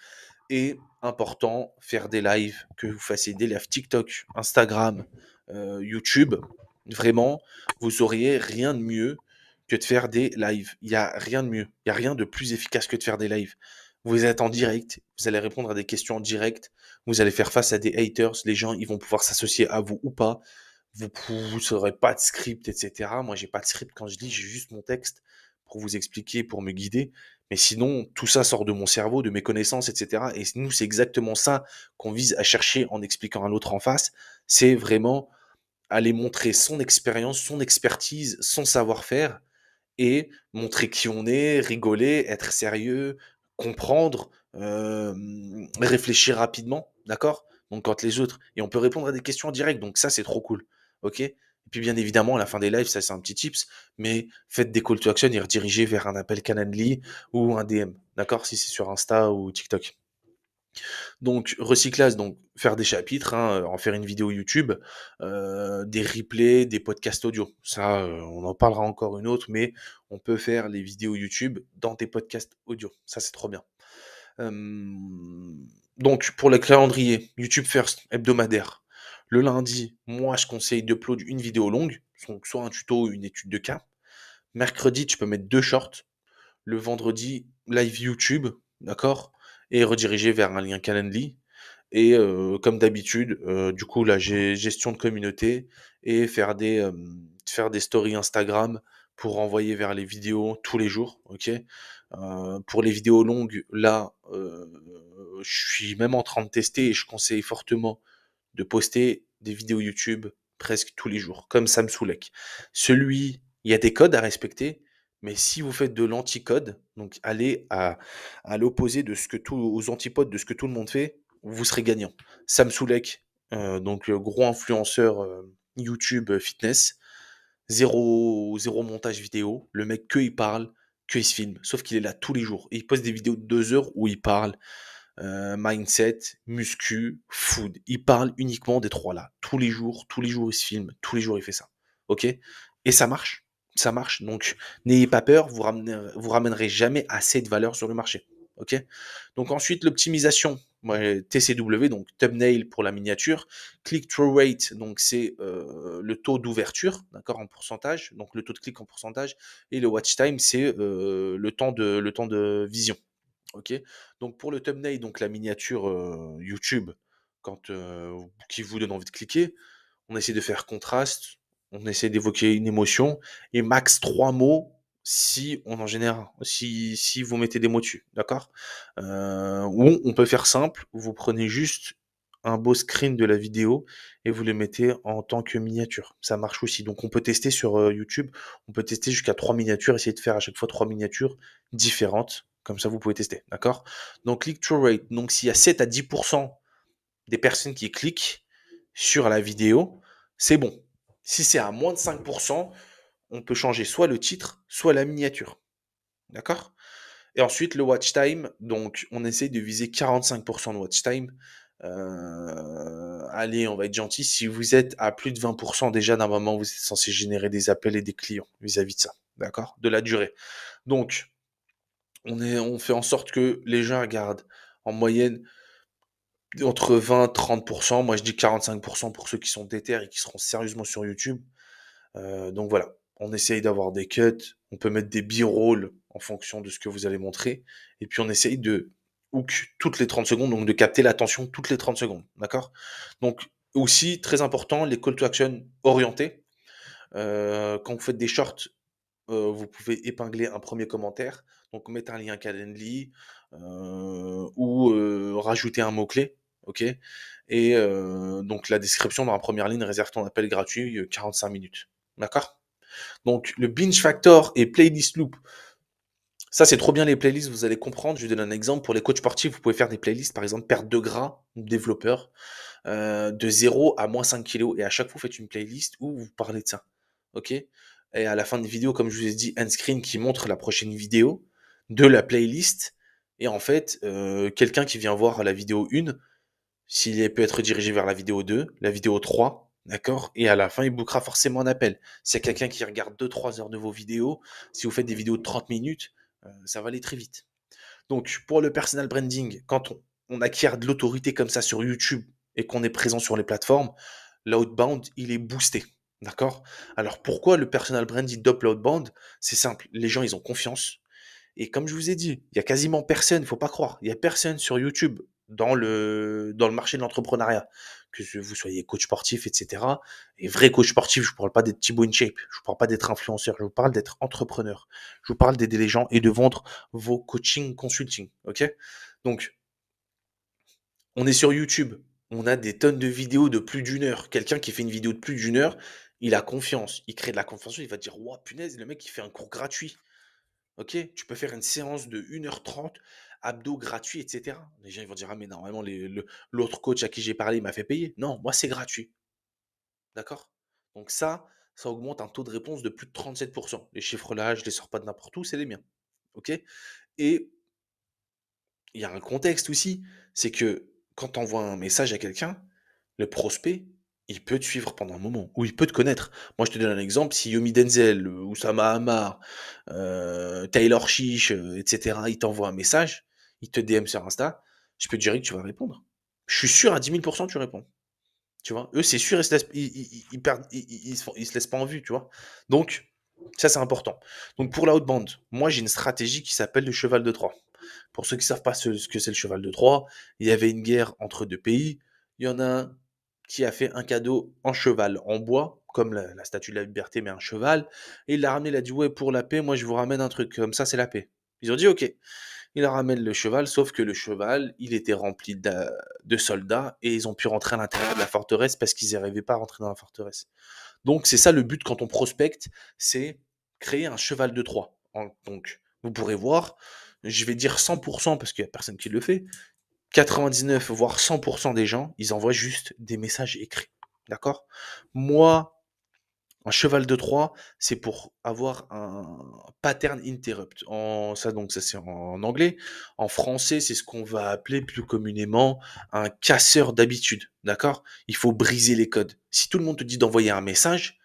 Et important, faire des lives, que vous fassiez des lives TikTok, Instagram, YouTube. Vraiment, vous auriez rien de mieux que de faire des lives. Il n'y a rien de mieux. Il n'y a rien de plus efficace que de faire des lives. Vous êtes en direct, vous allez répondre à des questions en direct, vous allez faire face à des haters, les gens ils vont pouvoir s'associer à vous ou pas, vous n'aurez pas de script, etc. Moi j'ai pas de script quand je lis, j'ai juste mon texte pour vous expliquer, pour me guider. Mais sinon, tout ça sort de mon cerveau, de mes connaissances, etc. Et nous, c'est exactement ça qu'on vise à chercher en expliquant à l'autre en face. C'est vraiment aller montrer son expérience, son expertise, son savoir-faire et montrer qui on est, rigoler, être sérieux, comprendre, réfléchir rapidement, d'accord? Donc quand les autres et on peut répondre à des questions en direct, donc ça c'est trop cool, ok? Et puis bien évidemment à la fin des lives, ça c'est un petit tips, mais faites des call to action et redirigez vers un appel Calendly ou un DM, d'accord? Si c'est sur Insta ou TikTok. Donc recyclage, donc faire des chapitres, hein, en faire une vidéo YouTube, des replays, des podcasts audio. Ça, on en parlera encore une autre, mais on peut faire les vidéos YouTube dans des podcasts audio. Ça, c'est trop bien. Donc pour le calendrier, YouTube First, hebdomadaire. Le lundi, moi, je conseille d'upload une vidéo longue, donc soit un tuto ou une étude de cas. Mercredi, tu peux mettre 2 shorts. Le vendredi, live YouTube, d'accord? Et rediriger vers un lien Calendly. Et comme d'habitude, du coup, là, j'ai gestion de communauté et faire des stories Instagram pour envoyer vers les vidéos tous les jours, ok? Pour les vidéos longues, là, je suis même en train de tester et je conseille fortement de poster des vidéos YouTube presque tous les jours, comme Sam Soulek. Il y a des codes à respecter, mais si vous faites de l'anticode, donc allez à l'opposé de ce que aux antipodes de ce que tout le monde fait, vous serez gagnant. Sam Soulek, donc gros influenceur YouTube fitness, zéro montage vidéo, le mec que il parle, que il se filme, sauf qu'il est là tous les jours. Et il poste des vidéos de 2 heures où il parle mindset, muscu, food. Il parle uniquement des trois là. Tous les jours il se filme, tous les jours il fait ça. Ok? Et ça marche. Ça marche. Donc, n'ayez pas peur, vous ramènerez jamais assez de valeur sur le marché. Ok? Donc ensuite, l'optimisation. TCW, donc thumbnail pour la miniature. Click-through rate, donc c'est le taux d'ouverture, d'accord, en pourcentage. Donc le taux de clic en pourcentage. Et le watch time, c'est le temps de vision. Ok, donc pour le thumbnail, donc la miniature YouTube, quand qui vous donne envie de cliquer, on essaie de faire contraste, on essaie d'évoquer une émotion et max 3 mots si on en génère un, si vous mettez des mots dessus, d'accord. Ou on peut faire simple, vous prenez juste un beau screen de la vidéo et vous le mettez en tant que miniature. Ça marche aussi. Donc on peut tester sur YouTube, on peut tester jusqu'à 3 miniatures, essayer de faire à chaque fois 3 miniatures différentes. Comme ça, vous pouvez tester, d'accord? Donc click-through rate. Donc s'il y a 7 à 10% des personnes qui cliquent sur la vidéo, c'est bon. Si c'est à moins de 5%, on peut changer soit le titre, soit la miniature. D'accord? Et ensuite, le watch time. Donc, on essaye de viser 45% de watch time. Allez, on va être gentil. Si vous êtes à plus de 20%, déjà d'un moment, vous êtes censé générer des appels et des clients vis-à-vis de ça. D'accord? De la durée. Donc, on fait en sorte que les gens regardent en moyenne entre 20 et 30%. Moi, je dis 45% pour ceux qui sont déter et qui seront sérieusement sur YouTube. Donc voilà, on essaye d'avoir des cuts, on peut mettre des b-rolls en fonction de ce que vous allez montrer, et puis on essaye de hook toutes les 30 secondes, donc de capter l'attention toutes les 30 secondes, d'accord? Donc aussi, très important, les call to action orientés. Quand vous faites des shorts, vous pouvez épingler un premier commentaire, donc mettre un lien Calendly, ou rajouter un mot-clé, ok? Et donc la description dans la première ligne, réserve ton appel gratuit, 45 minutes, d'accord? Donc le binge factor et playlist loop, ça c'est trop bien les playlists, vous allez comprendre. Je vais donner un exemple. Pour les coachs sportifs, vous pouvez faire des playlists, par exemple perte de gras, développeur, de 0 à -5 kilos. Et à chaque fois, vous faites une playlist où vous parlez de ça. Ok? Et à la fin de vidéo, comme je vous ai dit, un screen qui montre la prochaine vidéo de la playlist. Et en fait, quelqu'un qui vient voir la vidéo 1, s'il peut être dirigé vers la vidéo 2, la vidéo 3, d'accord? Et à la fin, il bookera forcément un appel. C'est quelqu'un qui regarde 2 3 heures de vos vidéos. Si vous faites des vidéos de 30 minutes, ça va aller très vite. Donc, pour le personal branding, quand on acquiert de l'autorité comme ça sur YouTube et qu'on est présent sur les plateformes, l'outbound, il est boosté. D'accord? Alors, pourquoi le personal branding dope l'outbound? C'est simple. Les gens, ils ont confiance. Et comme je vous ai dit, il y a quasiment personne, faut pas croire, il y a personne sur YouTube dans le marché de l'entrepreneuriat, que vous soyez coach sportif, etc. Et vrai coach sportif, je ne parle pas d'être Thibaut InShape, je ne parle pas d'être influenceur, je vous parle d'être entrepreneur. Je vous parle d'aider les gens et de vendre vos coaching consulting, ok? Donc, on est sur YouTube, on a des tonnes de vidéos de plus d'1 heure. Quelqu'un qui fait une vidéo de plus d'1 heure, il a confiance, il crée de la confiance, il va dire, ouah, punaise, le mec, il fait un cours gratuit. OK? Tu peux faire une séance de 1 h 30, abdos gratuits, et cetera. Les gens, ils vont dire: «Ah mais normalement l'autre coach à qui j'ai parlé, il m'a fait payer». Non, moi, c'est gratuit, d'accord? Donc ça augmente un taux de réponse de plus de 37%. Les chiffres là, je les sors pas de n'importe où, c'est les miens, OK? Et il y a un contexte aussi, c'est que quand tu envoies un message à quelqu'un, le prospect, il peut te suivre pendant un moment ou il peut te connaître. Moi, je te donne un exemple, si Yomi Denzel, Oussama Ammar, Taylor Chiche, et cetera, il t'envoie un message, il te DM sur Insta, je peux te dire que tu vas répondre. Je suis sûr à 10 000 % tu réponds. Tu vois? Eux, c'est sûr, ils se laissent ils perdent ils se laissent pas en vue, tu vois? Donc ça, c'est important. Donc pour la haute bande, moi, j'ai une stratégie qui s'appelle le cheval de Troie. Pour ceux qui savent pas ce que c'est le cheval de Troie, il y avait une guerre entre 2 pays. Il y en a un qui a fait un cadeau en cheval en bois, comme la Statue de la Liberté, mais un cheval, et il l'a ramené, il a dit: «Ouais, pour la paix, moi, je vous ramène un truc, comme ça, c'est la paix». Ils ont dit: «OK». Il leur ramène le cheval, sauf que le cheval, il était rempli de soldats et ils ont pu rentrer à l'intérieur de la forteresse parce qu'ils n'arrivaient pas à rentrer dans la forteresse. Donc c'est ça le but quand on prospecte, c'est créer un cheval de Troie. Donc vous pourrez voir, je vais dire 100% parce qu'il n'y a personne qui le fait, 99 voire 100% des gens, ils envoient juste des messages écrits. D'accord? Moi, un cheval de Troie, c'est pour avoir un pattern interrupt. Ça c'est en anglais. En français, c'est ce qu'on va appeler plus communément un casseur d'habitude. D'accord? Il faut briser les codes. Si tout le monde te dit d'envoyer un message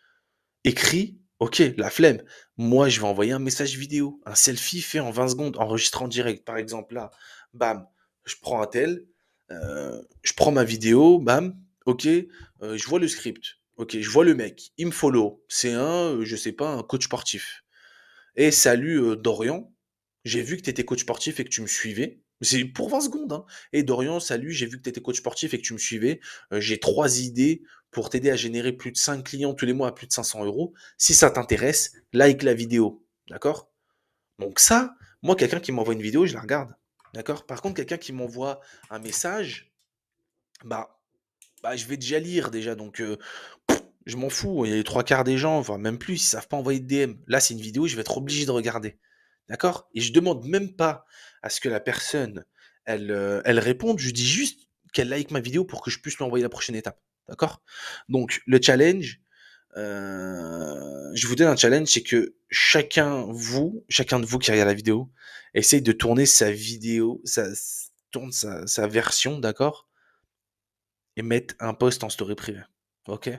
écrit, ok, la flemme. Moi, je vais envoyer un message vidéo, un selfie fait en 20 secondes, enregistré en direct. Par exemple, là, bam, je prends un tel, je prends ma vidéo, bam, ok, je vois le script, ok, je vois le mec, il me follow, c'est je sais pas, un coach sportif. Et salut Dorian, j'ai vu que tu étais coach sportif et que tu me suivais. C'est pour 20 secondes. Hein. Et Dorian, salut, j'ai vu que tu étais coach sportif et que tu me suivais. J'ai 3 idées pour t'aider à générer plus de 5 clients tous les mois à plus de 500 euros. Si ça t'intéresse, like la vidéo. D'accord? Donc ça, moi, quelqu'un qui m'envoie une vidéo, je la regarde. D'accord? Par contre, quelqu'un qui m'envoie un message, bah, je vais déjà lire déjà. Donc, je m'en fous. Il y a les 3 quarts des gens, enfin même plus, ils savent pas envoyer de DM. Là, c'est une vidéo, je vais être obligé de regarder. D'accord? Et je demande même pas à ce que la personne, elle réponde. Je dis juste qu'elle like ma vidéo pour que je puisse lui envoyer la prochaine étape. D'accord? Donc, le challenge, je vous donne un challenge, c'est que chacun de vous qui regarde la vidéo, essaye de tourner sa vidéo, tourne sa version, d'accord? Et mettre un post en story privée. Ok?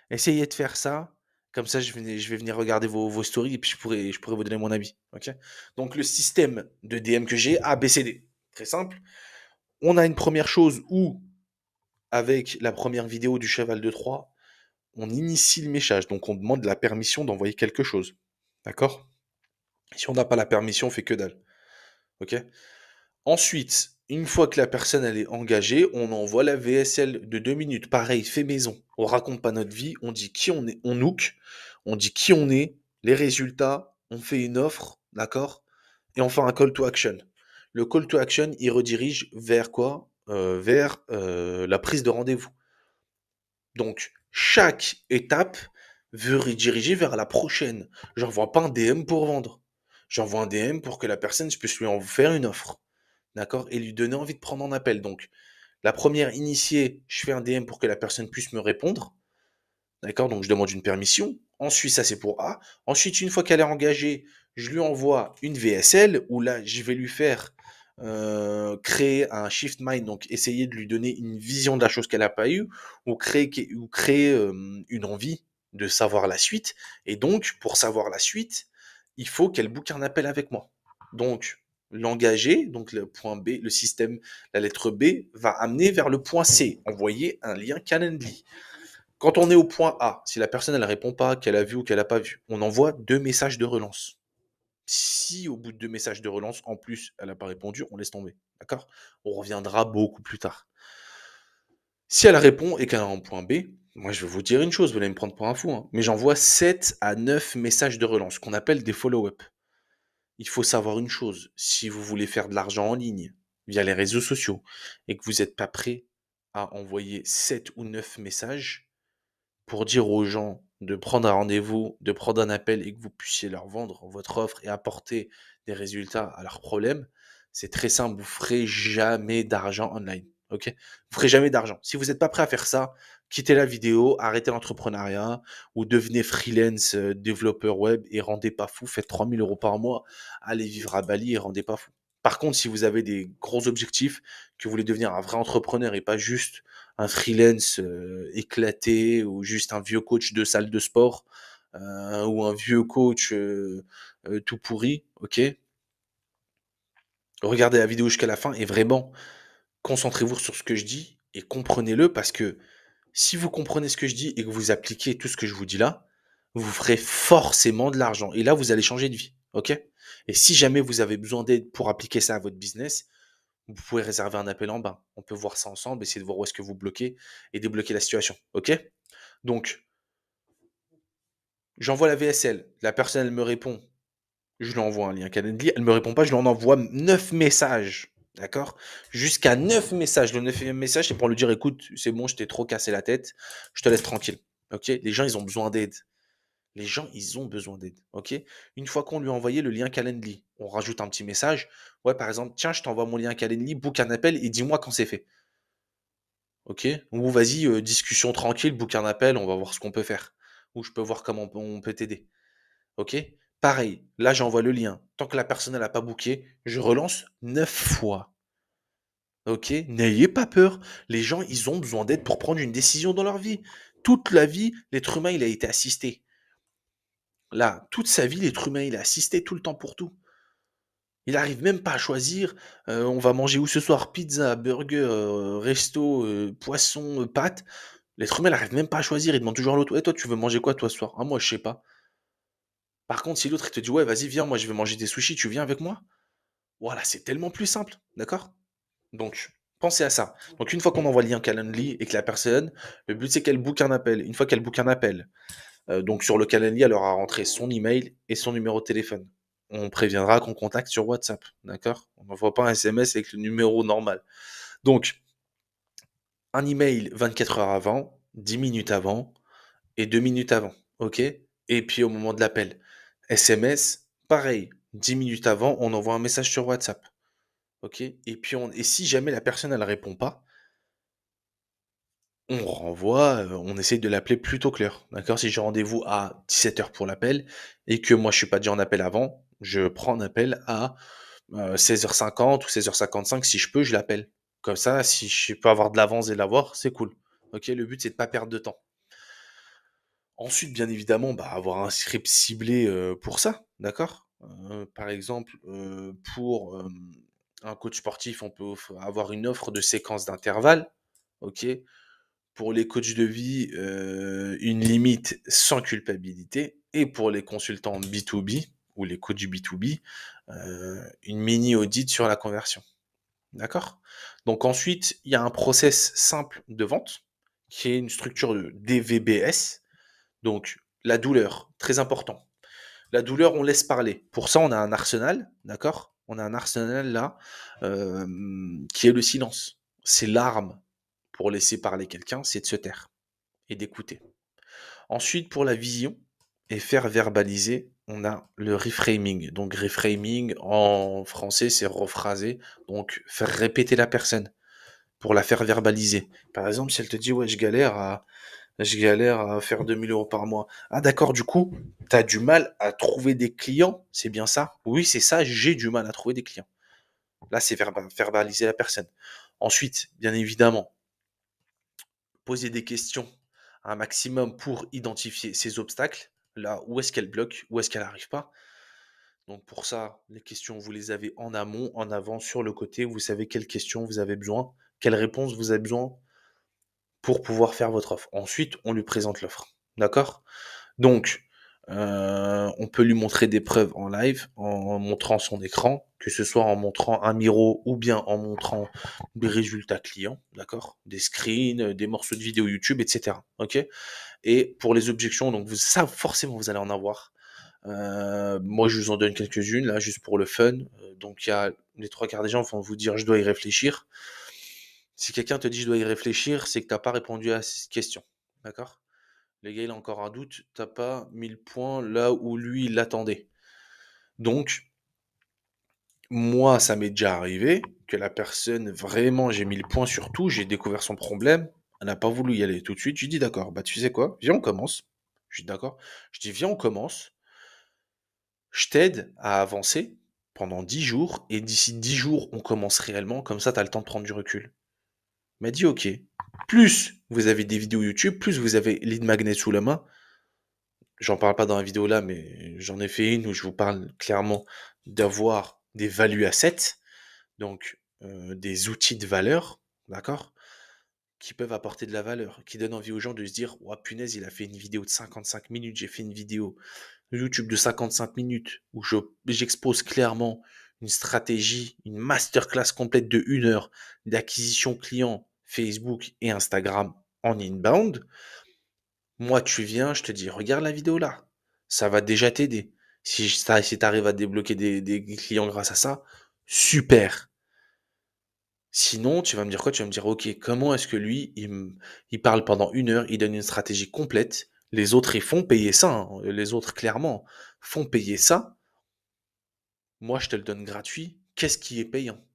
Essayez de faire ça. Comme ça, je vais venir regarder vos stories et puis je pourrais vous donner mon avis. Ok? Donc, le système de DM que j'ai, A, B, C, D. Très simple. On a une première chose où, avec la première vidéo du cheval de Troie, on initie le message. Donc, on demande la permission d'envoyer quelque chose. D'accord? Si on n'a pas la permission, on fait que dalle. Ok? Ensuite, une fois que la personne elle est engagée, on envoie la VSL de 2 minutes. Pareil, fait maison. On raconte pas notre vie, on dit qui on est, on nook, on dit qui on est, les résultats, on fait une offre, d'accord? Et on fait un call to action. Le call to action, il redirige vers quoi? Vers la prise de rendez-vous. Donc, chaque étape veut rediriger vers la prochaine. J'envoie pas un DM pour vendre. J'envoie un DM pour que la personne, je puisse lui en faire une offre. D'accord? Et lui donner envie de prendre un appel. Donc, la première initiée, je fais un DM pour que la personne puisse me répondre. D'accord? Donc, je demande une permission. Ensuite, ça, c'est pour A. Ensuite, une fois qu'elle est engagée, je lui envoie une VSL où là, je vais lui faire créer un shift mind, donc essayer de lui donner une vision de la chose qu'elle n'a pas eue, ou créer une envie de savoir la suite. Et donc, pour savoir la suite, il faut qu'elle book un appel avec moi. Donc, l'engager, donc le point B, le système, la lettre B, va amener vers le point C, envoyer un lien Calendly. Quand on est au point A, si la personne elle répond pas, qu'elle a vu ou qu'elle a pas vu, on envoie 2 messages de relance. Si au bout de 2 messages de relance, en plus, elle n'a pas répondu, on laisse tomber. D'accord? On reviendra beaucoup plus tard. Si elle répond et qu'elle est en point B, moi je vais vous dire une chose, vous allez me prendre pour un fou, hein, mais j'envoie 7 à 9 messages de relance, qu'on appelle des follow-up. Il faut savoir une chose, si vous voulez faire de l'argent en ligne, via les réseaux sociaux, et que vous n'êtes pas prêt à envoyer 7 ou 9 messages, pour dire aux gens de prendre un rendez-vous, de prendre un appel et que vous puissiez leur vendre votre offre et apporter des résultats à leurs problèmes, c'est très simple, vous ferez jamais d'argent online. Ok? Vous ferez jamais d'argent. Si vous n'êtes pas prêt à faire ça, quittez la vidéo, arrêtez l'entrepreneuriat ou devenez freelance développeur web et rendez pas fou, faites 3 000 € par mois, allez vivre à Bali et rendez pas fou. Par contre, si vous avez des gros objectifs, que vous voulez devenir un vrai entrepreneur et pas juste un freelance éclaté ou juste un vieux coach de salle de sport ou un vieux coach tout pourri, ok? Regardez la vidéo jusqu'à la fin et vraiment concentrez-vous sur ce que je dis et comprenez-le parce que Si vous comprenez ce que je dis et que vous appliquez tout ce que je vous dis là, vous ferez forcément de l'argent. Et là, vous allez changer de vie. OK? Et si jamais vous avez besoin d'aide pour appliquer ça à votre business, vous pouvez réserver un appel en bas. On peut voir ça ensemble, essayer de voir où est-ce que vous bloquez et débloquer la situation. OK? Donc, j'envoie la VSL. La personne, elle me répond. Je lui envoie un lien Calendly. Elle me répond pas, je lui en envoie 9 messages. D'accord? Jusqu'à 9 messages. Le 9e message, c'est pour lui dire écoute, c'est bon, je t'ai trop cassé la tête, je te laisse tranquille. OK? Les gens, ils ont besoin d'aide. Les gens, ils ont besoin d'aide. OK? Une fois qu'on lui a envoyé le lien Calendly, on rajoute un petit message. Ouais, par exemple, tiens, je t'envoie mon lien Calendly, book un appel et dis-moi quand c'est fait. OK? Ou vas-y, discussion tranquille, book un appel, on va voir ce qu'on peut faire. Ou je peux voir comment on peut t'aider. OK? Pareil, là, j'envoie le lien. Tant que la personne n'a pas booké, je relance 9 fois. OK? N'ayez pas peur. Les gens, ils ont besoin d'aide pour prendre une décision dans leur vie. Toute la vie, l'être humain, il a été assisté. Là, toute sa vie, l'être humain, il est assisté tout le temps pour tout. Il arrive même pas à choisir, on va manger où ce soir? Pizza, burger, resto, poisson, pâtes. L'être humain, il arrive même pas à choisir, il demande toujours à l'autre: «Ouais, toi, tu veux manger quoi toi ce soir?» «Ah moi, je sais pas». Par contre, si l'autre, il te dit: «Ouais, vas-y, viens, moi, je vais manger des sushis, tu viens avec moi?» Voilà, c'est tellement plus simple, d'accord? Donc, pensez à ça. Donc une fois qu'on envoie le lien Calendly et que la personne, le but c'est qu'elle book un appel. Une fois qu'elle book un appel, donc sur le Calendly, elle aura rentré son email et son numéro de téléphone. On préviendra qu'on contacte sur WhatsApp, d'accord? On n'envoie pas un SMS avec le numéro normal. Donc, un email 24 heures avant, 10 minutes avant et 2 minutes avant, ok? Et puis au moment de l'appel. SMS, pareil, 10 minutes avant, on envoie un message sur WhatsApp. OK? Et si jamais la personne elle répond pas, on renvoie, on essaye de l'appeler plus tôt que l'heure, d'accord? Si j'ai rendez-vous à 17 heures pour l'appel et que moi je suis pas déjà en appel avant, je prends un appel à, 16h50 ou 16h55 si je peux, je l'appelle. Comme ça, si je peux avoir de l'avance et l'avoir, c'est cool. OK? Le but c'est de pas perdre de temps. Ensuite, bien évidemment, bah, avoir un script ciblé, pour ça, d'accord? Par exemple, pour, un coach sportif, on peut avoir une offre de séquence d'intervalle, OK? Pour les coachs de vie, une limite sans culpabilité et pour les consultants B2B ou les coachs B2B, une mini audit sur la conversion, d'accord? Donc ensuite, il y a un process simple de vente qui est une structure de DVBS, donc la douleur, très important. La douleur, on laisse parler. Pour ça, on a un arsenal, d'accord? On a un arsenal là, qui est le silence. C'est l'arme pour laisser parler quelqu'un, c'est de se taire et d'écouter. Ensuite, pour la vision et faire verbaliser, on a le reframing. Donc reframing en français, c'est rephraser, donc faire répéter la personne pour la faire verbaliser. Par exemple, si elle te dit ouais, je galère à faire 2 000 € par mois. Ah d'accord, du coup, tu as du mal à trouver des clients, c'est bien ça? Oui, c'est ça, j'ai du mal à trouver des clients. Là, c'est verbaliser la personne. Ensuite, bien évidemment, poser des questions un maximum pour identifier ses obstacles. Là, où est-ce qu'elle bloque, où est-ce qu'elle n'arrive pas. Donc pour ça, les questions, vous les avez en amont, en avant, sur le côté. Vous savez quelles questions vous avez besoin, quelles réponses vous avez besoin pour pouvoir faire votre offre. Ensuite, on lui présente l'offre. D'accord? Donc, on peut lui montrer des preuves en live, en montrant son écran, que ce soit en montrant un miro ou bien en montrant des résultats clients, d'accord? Des screens, des morceaux de vidéo YouTube, et cetera. OK? Et pour les objections, donc ça, forcément, vous allez en avoir. Moi, je vous en donne quelques-unes, là, juste pour le fun. Donc, il y a les 3 quarts des gens vont vous dire: «Je dois y réfléchir». Si quelqu'un te dit: «Je dois y réfléchir», c'est que tu pas répondu à cette question, d'accord? Le gars, il a encore un doute, t'as pas mis le point là où lui, il l'attendait. Donc, moi, ça m'est déjà arrivé que la personne, vraiment, j'ai mis le point sur tout, j'ai découvert son problème, elle n'a pas voulu y aller tout de suite. Je lui dis: «D'accord, bah, tu sais quoi? Viens, on commence». Je dis: «D'accord». Je dis: «Viens, on commence. Je t'aide à avancer pendant 10 jours et d'ici 10 jours, on commence réellement, comme ça, tu as le temps de prendre du recul». Il m'a dit: «OK». Plus vous avez des vidéos YouTube, plus vous avez Lead Magnet sous la main. J'en parle pas dans la vidéo là, mais j'en ai fait une où je vous parle clairement d'avoir des value assets, donc des outils de valeur, d'accord? qui peuvent apporter de la valeur, qui donnent envie aux gens de se dire: «Ouah punaise, il a fait une vidéo de 55 minutes, j'ai fait une vidéo YouTube de 55 minutes où j'expose clairement une stratégie, une masterclass complète de 1 heure d'acquisition client Facebook et Instagram en inbound». Moi, tu viens, je te dis: «Regarde la vidéo là, ça va déjà t'aider. Si tu arrives à débloquer des clients grâce à ça, super. Sinon, tu vas me dire quoi? Tu vas me dire: «OK, comment est-ce que lui, il parle pendant 1 heure, il donne une stratégie complète, les autres, ils font payer ça, hein, les autres, clairement, font payer ça. Moi, je te le donne gratuit. Qu'est-ce qui est payant?»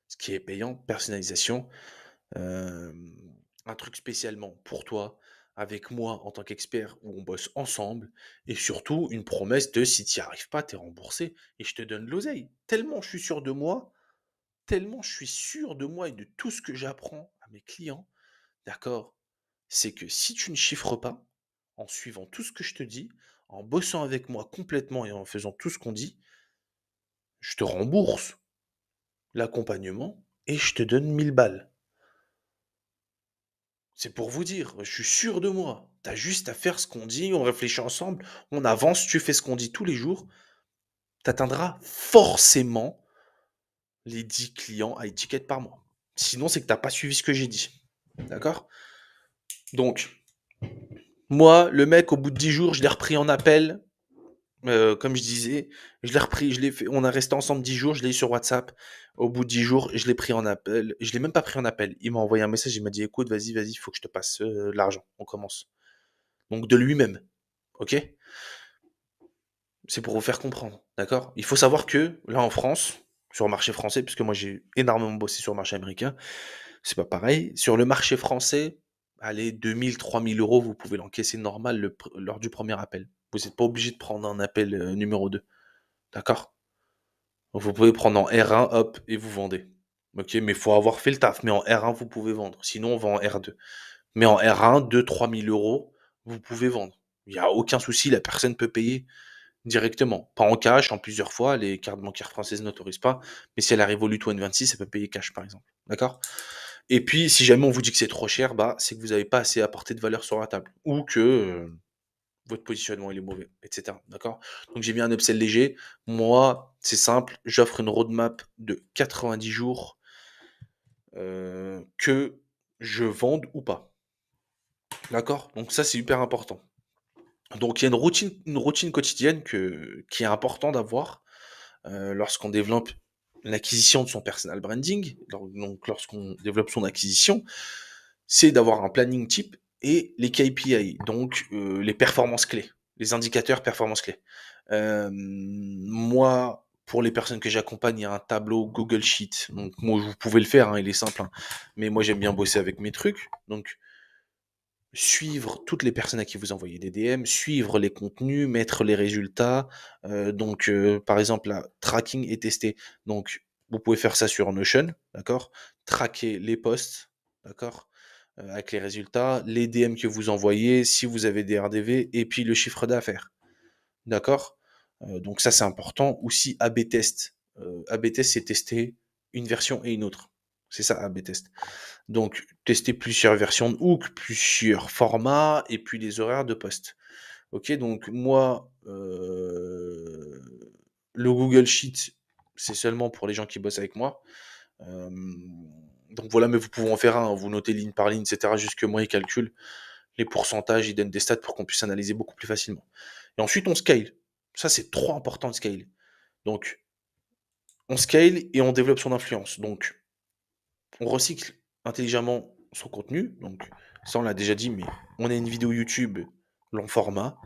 Ce qui est payant, personnalisation, hem, un truc spécialement pour toi, avec moi en tant qu'expert, où on bosse ensemble et surtout une promesse de si tu y arrives pas, tu es remboursé et je te donne l'oseille. Tellement je suis sûr de moi et de tout ce que j'apprends à mes clients, d'accord? C'est que si tu ne chiffres pas, en suivant tout ce que je te dis, en bossant avec moi complètement et en faisant tout ce qu'on dit, je te rembourse l'accompagnement et je te donne 1000 balles. C'est pour vous dire, je suis sûr de moi. T'as juste à faire ce qu'on dit, on réfléchit ensemble, on avance, tu fais ce qu'on dit tous les jours, t'atteindras forcément les 10 clients à étiquette par mois. Sinon, c'est que t'as pas suivi ce que j'ai dit. D'accord? Donc, moi, le mec, au bout de 10 jours, je l'ai repris en appel. Comme je disais, je l'ai repris, je l'ai fait. On a resté ensemble 10 jours, je l'ai eu sur WhatsApp. Au bout de 10 jours, je l'ai pris en appel. Je l'ai même pas pris en appel. Il m'a envoyé un message, il m'a dit: écoute, vas-y, il faut que je te passe l'argent. On commence. Donc de lui-même. Ok? C'est pour vous faire comprendre. D'accord? Il faut savoir que là en France, sur le marché français, puisque moi j'ai énormément bossé sur le marché américain, c'est pas pareil. Sur le marché français, allez, 2000, 3000 euros, vous pouvez l'encaisser normal lors du premier appel. Vous n'êtes pas obligé de prendre un appel numéro 2. D'accord? Donc, vous pouvez prendre en R1, hop, et vous vendez. Ok, mais il faut avoir fait le taf. Mais en R1, vous pouvez vendre. Sinon, on vend en R2. Mais en R1, 2 3 000 euros, vous pouvez vendre. Il n'y a aucun souci, la personne peut payer directement. Pas en cash, en plusieurs fois. Les cartes bancaires françaises n'autorisent pas. Mais si elle arrive au Luto N26, elle peut payer cash, par exemple. D'accord? Et puis, si jamais on vous dit que c'est trop cher, bah, c'est que vous n'avez pas assez apporté de valeur sur la table. Ou que votre positionnement il est mauvais, etc. D'accord? Donc j'ai mis un upsell léger. Moi, c'est simple, j'offre une roadmap de 90 jours que je vende ou pas. D'accord? Donc ça, c'est hyper important. Donc il y a une routine quotidienne qui est important d'avoir lorsqu'on développe l'acquisition de son personal branding, donc lorsqu'on développe son acquisition, c'est d'avoir un planning type et les KPI, donc les performances clés, les indicateurs performances clés. Moi, pour les personnes que j'accompagne, il y a un tableau Google Sheet. Donc moi, vous pouvez le faire, hein, il est simple, hein. Mais moi, j'aime bien bosser avec mes trucs. Donc suivre toutes les personnes à qui vous envoyez des DM, suivre les contenus, mettre les résultats. Donc, par exemple, là, tracking et tester. Donc, vous pouvez faire ça sur Notion, d'accord? Traquer les posts, d'accord? Avec les résultats, les DM que vous envoyez, si vous avez des RDV, et puis le chiffre d'affaires, d'accord? Donc ça, c'est important. Aussi, A/B test. A/B test, c'est tester une version et une autre. C'est ça, A/B test. Donc, tester plusieurs versions de hook, plusieurs formats, et puis les horaires de poste. Ok, donc moi, le Google Sheet, c'est seulement pour les gens qui bossent avec moi. Euh, donc voilà, mais vous pouvez en faire un, hein. Vous notez ligne par ligne, etc. Jusque moi, il calcule les pourcentages, il donne des stats pour qu'on puisse analyser beaucoup plus facilement. Et ensuite, on scale. Ça, c'est trop important de scale. Donc, on scale et on développe son influence. Donc, on recycle intelligemment son contenu. Donc, ça, on l'a déjà dit, mais on a une vidéo YouTube long format.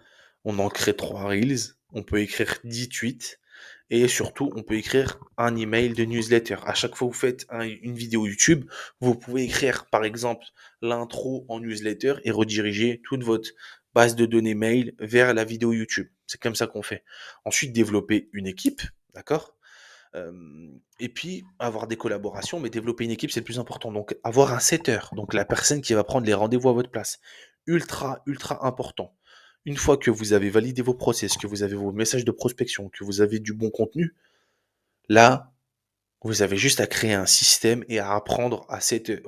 On en crée 3 Reels. On peut écrire 10 tweets. Et surtout, on peut écrire un email de newsletter. À chaque fois que vous faites une vidéo YouTube, vous pouvez écrire, par exemple, l'intro en newsletter et rediriger toute votre base de données mail vers la vidéo YouTube. C'est comme ça qu'on fait. Ensuite, développer une équipe, d'accord? Et puis avoir des collaborations, mais développer une équipe, c'est le plus important. Donc avoir un setter, donc la personne qui va prendre les rendez-vous à votre place. Ultra, ultra important. Une fois que vous avez validé vos process, que vous avez vos messages de prospection, que vous avez du bon contenu, là, Vous avez juste à créer un système et à apprendre à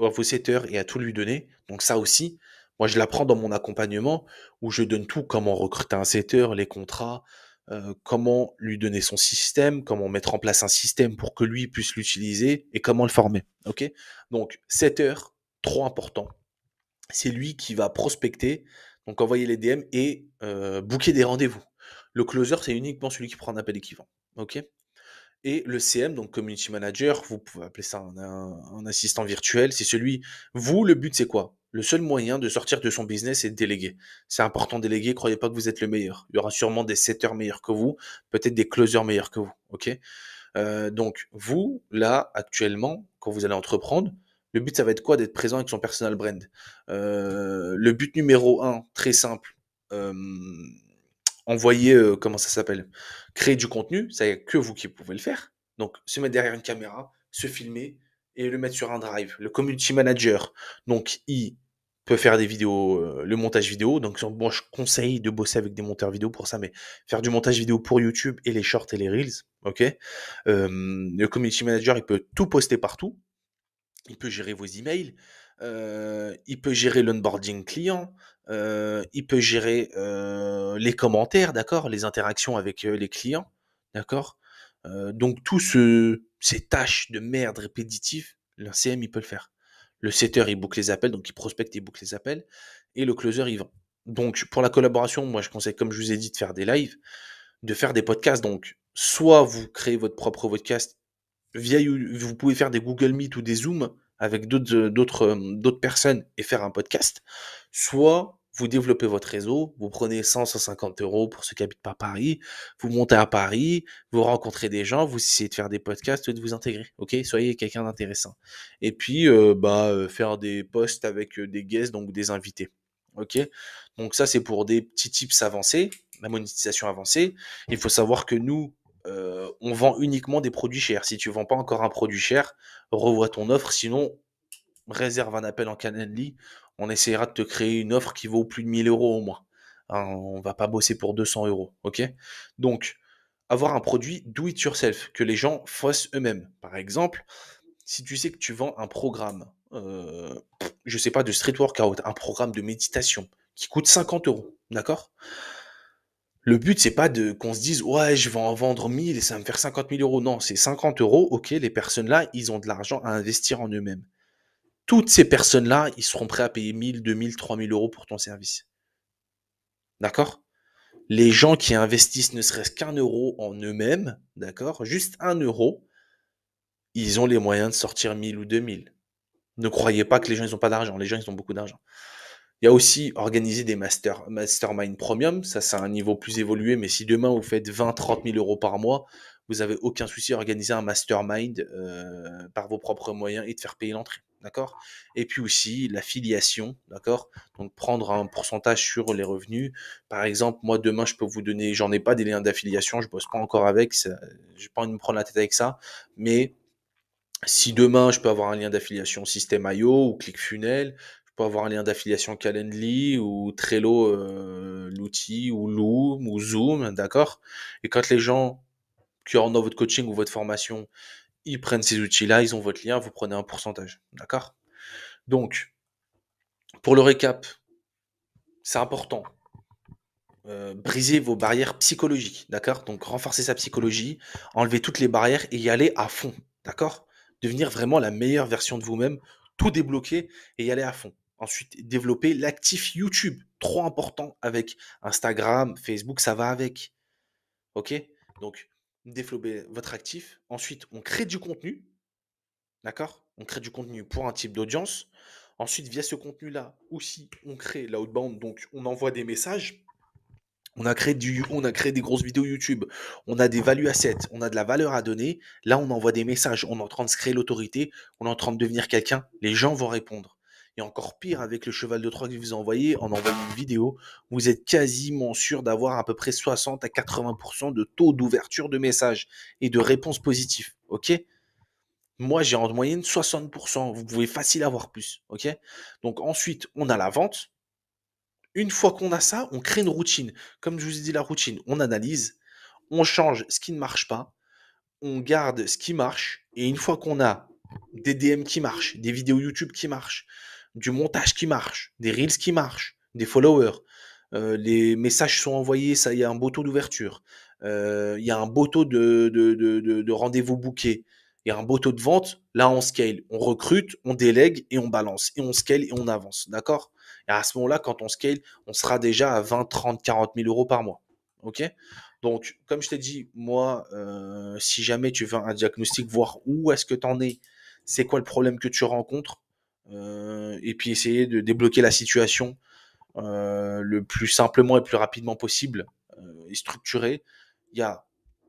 vos setters et à tout lui donner. Donc ça aussi, moi je l'apprends dans mon accompagnement où je donne tout, comment recruter un setter, les contrats, comment lui donner son système, comment mettre en place un système pour que lui puisse l'utiliser et comment le former. Ok. Donc setter, trop important. C'est lui qui va prospecter, donc envoyer les DM et booker des rendez-vous. Le closer, c'est uniquement celui qui prend un appel et qui vend. Ok. Et le CM, donc Community Manager, vous pouvez appeler ça un assistant virtuel, c'est celui, vous, le but c'est quoi? Le seul moyen de sortir de son business, c'est de déléguer. C'est important de déléguer, croyez pas que vous êtes le meilleur. Il y aura sûrement des setters meilleurs que vous, peut-être des closers meilleurs que vous, ok? Donc, vous, là, actuellement, quand vous allez entreprendre, le but, ça va être quoi? D'être présent avec son personal brand. Le but numéro un, très simple, euh, envoyer, comment ça s'appelle? Créer du contenu, ça y a que vous qui pouvez le faire. Donc, se mettre derrière une caméra, se filmer et le mettre sur un drive. Le community manager, donc, il peut faire des vidéos, le montage vidéo. Donc, moi, je conseille de bosser avec des monteurs vidéo pour ça, mais faire du montage vidéo pour YouTube et les shorts et les reels, ok? Le community manager, il peut tout poster partout. Il peut gérer vos emails, il peut gérer l'onboarding client, il peut gérer les commentaires, d'accord, les interactions avec les clients, d'accord. Donc ces tâches de merde répétitives, le CM il peut le faire. Le setter il boucle les appels, donc il prospecte et boucle les appels, et le closer il vend. Donc pour la collaboration, moi je conseille, comme je vous ai dit, de faire des lives, de faire des podcasts. Donc soit vous créez votre propre podcast vous pouvez faire des Google Meet ou des Zoom avec d'autres personnes et faire un podcast. Soit vous développez votre réseau, vous prenez 100-150 € pour ceux qui habitent pas Paris, vous montez à Paris, vous rencontrez des gens, vous essayez de faire des podcasts et de vous intégrer, ok? Soyez quelqu'un d'intéressant. Et puis, faire des posts avec des guests, donc des invités, ok? Donc ça, c'est pour des petits tips avancés, la monétisation avancée. Il faut savoir que nous, on vend uniquement des produits chers. Si tu vends pas encore un produit cher, revois ton offre. Sinon, réserve un appel en Calendly. On essaiera de te créer une offre qui vaut plus de 1 000 € au moins. Hein, on va pas bosser pour 200 €. Ok? Donc, avoir un produit do it yourself, que les gens fassent eux-mêmes. Par exemple, si tu sais que tu vends un programme, je sais pas, de street workout, un programme de méditation qui coûte 50 €, d'accord? Le but, c'est pas de qu'on se dise ouais, je vais en vendre 1000 et ça va me faire 50 000 €. Non, c'est 50 €. Ok, les personnes-là, ils ont de l'argent à investir en eux-mêmes. Toutes ces personnes-là, ils seront prêts à payer 1000, 2000, 3000 € pour ton service. D'accord? Les gens qui investissent ne serait-ce qu'un euro en eux-mêmes, d'accord? Juste 1 €, ils ont les moyens de sortir 1000 ou 2000. Ne croyez pas que les gens, ils ont pas d'argent. Les gens, ils ont beaucoup d'argent. Il y a aussi organiser des mastermind premium. Ça, c'est un niveau plus évolué. Mais si demain, vous faites 20-30 000 € par mois, vous n'avez aucun souci à organiser un mastermind par vos propres moyens et de faire payer l'entrée. D'accord? Et puis aussi l'affiliation. D'accord? Donc prendre un pourcentage sur les revenus. Par exemple, moi, demain, je peux vous donner, j'en ai pas des liens d'affiliation, je bosse pas encore avec, je n'ai pas envie de me prendre la tête avec ça. Mais si demain, je peux avoir un lien d'affiliation System.io ou ClickFunnels, je peux avoir un lien d'affiliation Calendly ou Trello, l'outil, ou Loom ou Zoom, d'accord? Et quand les gens qui auront dans votre coaching ou votre formation, ils prennent ces outils-là, ils ont votre lien, vous prenez un pourcentage, d'accord? Donc, pour le récap, c'est important. Briser vos barrières psychologiques, d'accord? Donc renforcer sa psychologie, enlever toutes les barrières et y aller à fond, d'accord? Devenir vraiment la meilleure version de vous-même, tout débloquer et y aller à fond. Ensuite, développer l'actif YouTube, trop important avec Instagram, Facebook, ça va avec, ok? Donc, développer votre actif. Ensuite, on crée du contenu, d'accord? On crée du contenu pour un type d'audience. Ensuite, via ce contenu-là, aussi, on crée l'outbound, donc on envoie des messages. On a créé des grosses vidéos YouTube, on a des value assets, on a de la valeur à donner. Là, on envoie des messages, on est en train de se créer l'autorité, on est en train de devenir quelqu'un. Les gens vont répondre. Et encore pire, avec le cheval de Troie que je vous ai envoyé, en envoyant une vidéo, vous êtes quasiment sûr d'avoir à peu près 60 à 80% de taux d'ouverture de messages et de réponses positives. Ok? Moi, j'ai en moyenne 60%. Vous pouvez facile avoir plus. Ok? Donc ensuite, on a la vente. Une fois qu'on a ça, on crée une routine. Comme je vous ai dit, la routine, on analyse, on change ce qui ne marche pas, on garde ce qui marche, et une fois qu'on a des DM qui marchent, des vidéos YouTube qui marchent, du montage qui marche, des reels qui marchent, des followers, les messages sont envoyés, ça, il y a un beau taux d'ouverture, il y a un beau taux de rendez-vous bookés, il y a un beau taux de vente, là on scale, on recrute, on délègue et on balance, et on scale et on avance, d'accord? Et à ce moment-là, quand on scale, on sera déjà à 20, 30, 40 000 euros par mois, ok? Donc, comme je t'ai dit, moi, si jamais tu veux un diagnostic, voir où est-ce que tu en es, c'est quoi le problème que tu rencontres, et puis essayer de débloquer la situation le plus simplement et plus rapidement possible, et structuré. Il y a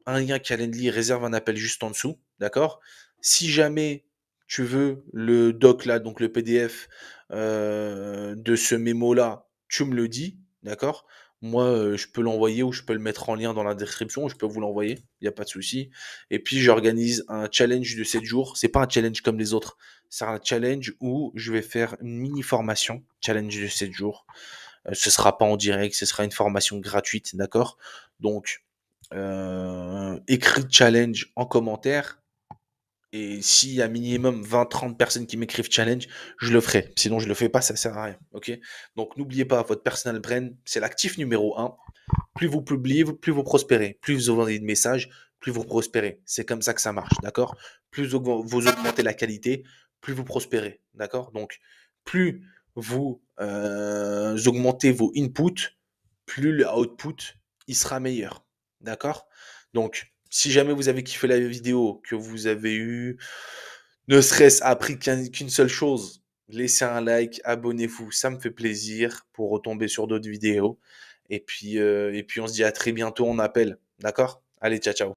un lien Calendly, réserve un appel juste en dessous, d'accord? Si jamais tu veux le doc là, donc le PDF de ce mémo là, tu me le dis, d'accord? Moi, je peux l'envoyer ou je peux le mettre en lien dans la description, ou je peux vous l'envoyer, il n'y a pas de souci. Et puis, j'organise un challenge de 7 jours. C'est pas un challenge comme les autres, c'est un challenge où je vais faire une mini formation, challenge de 7 jours. Ce sera pas en direct, ce sera une formation gratuite, d'accord? Donc, écris challenge en commentaire. Et s'il y a minimum 20-30 personnes qui m'écrivent challenge, je le ferai. Sinon, je le fais pas, ça sert à rien. Ok? Donc, n'oubliez pas, votre personal brand, c'est l'actif numéro un. Plus vous publiez, plus vous prospérez. Plus vous envoyez de messages, plus vous prospérez. C'est comme ça que ça marche, d'accord? Plus vous augmentez la qualité, plus vous prospérez, d'accord? Donc, plus vous augmentez vos inputs, plus le output il sera meilleur, d'accord? Donc, si jamais vous avez kiffé la vidéo, que vous avez eu, ne serait-ce appris qu'une seule chose, laissez un like, abonnez-vous, ça me fait plaisir pour retomber sur d'autres vidéos. Et puis on se dit à très bientôt en appel. D'accord? Allez, ciao, ciao.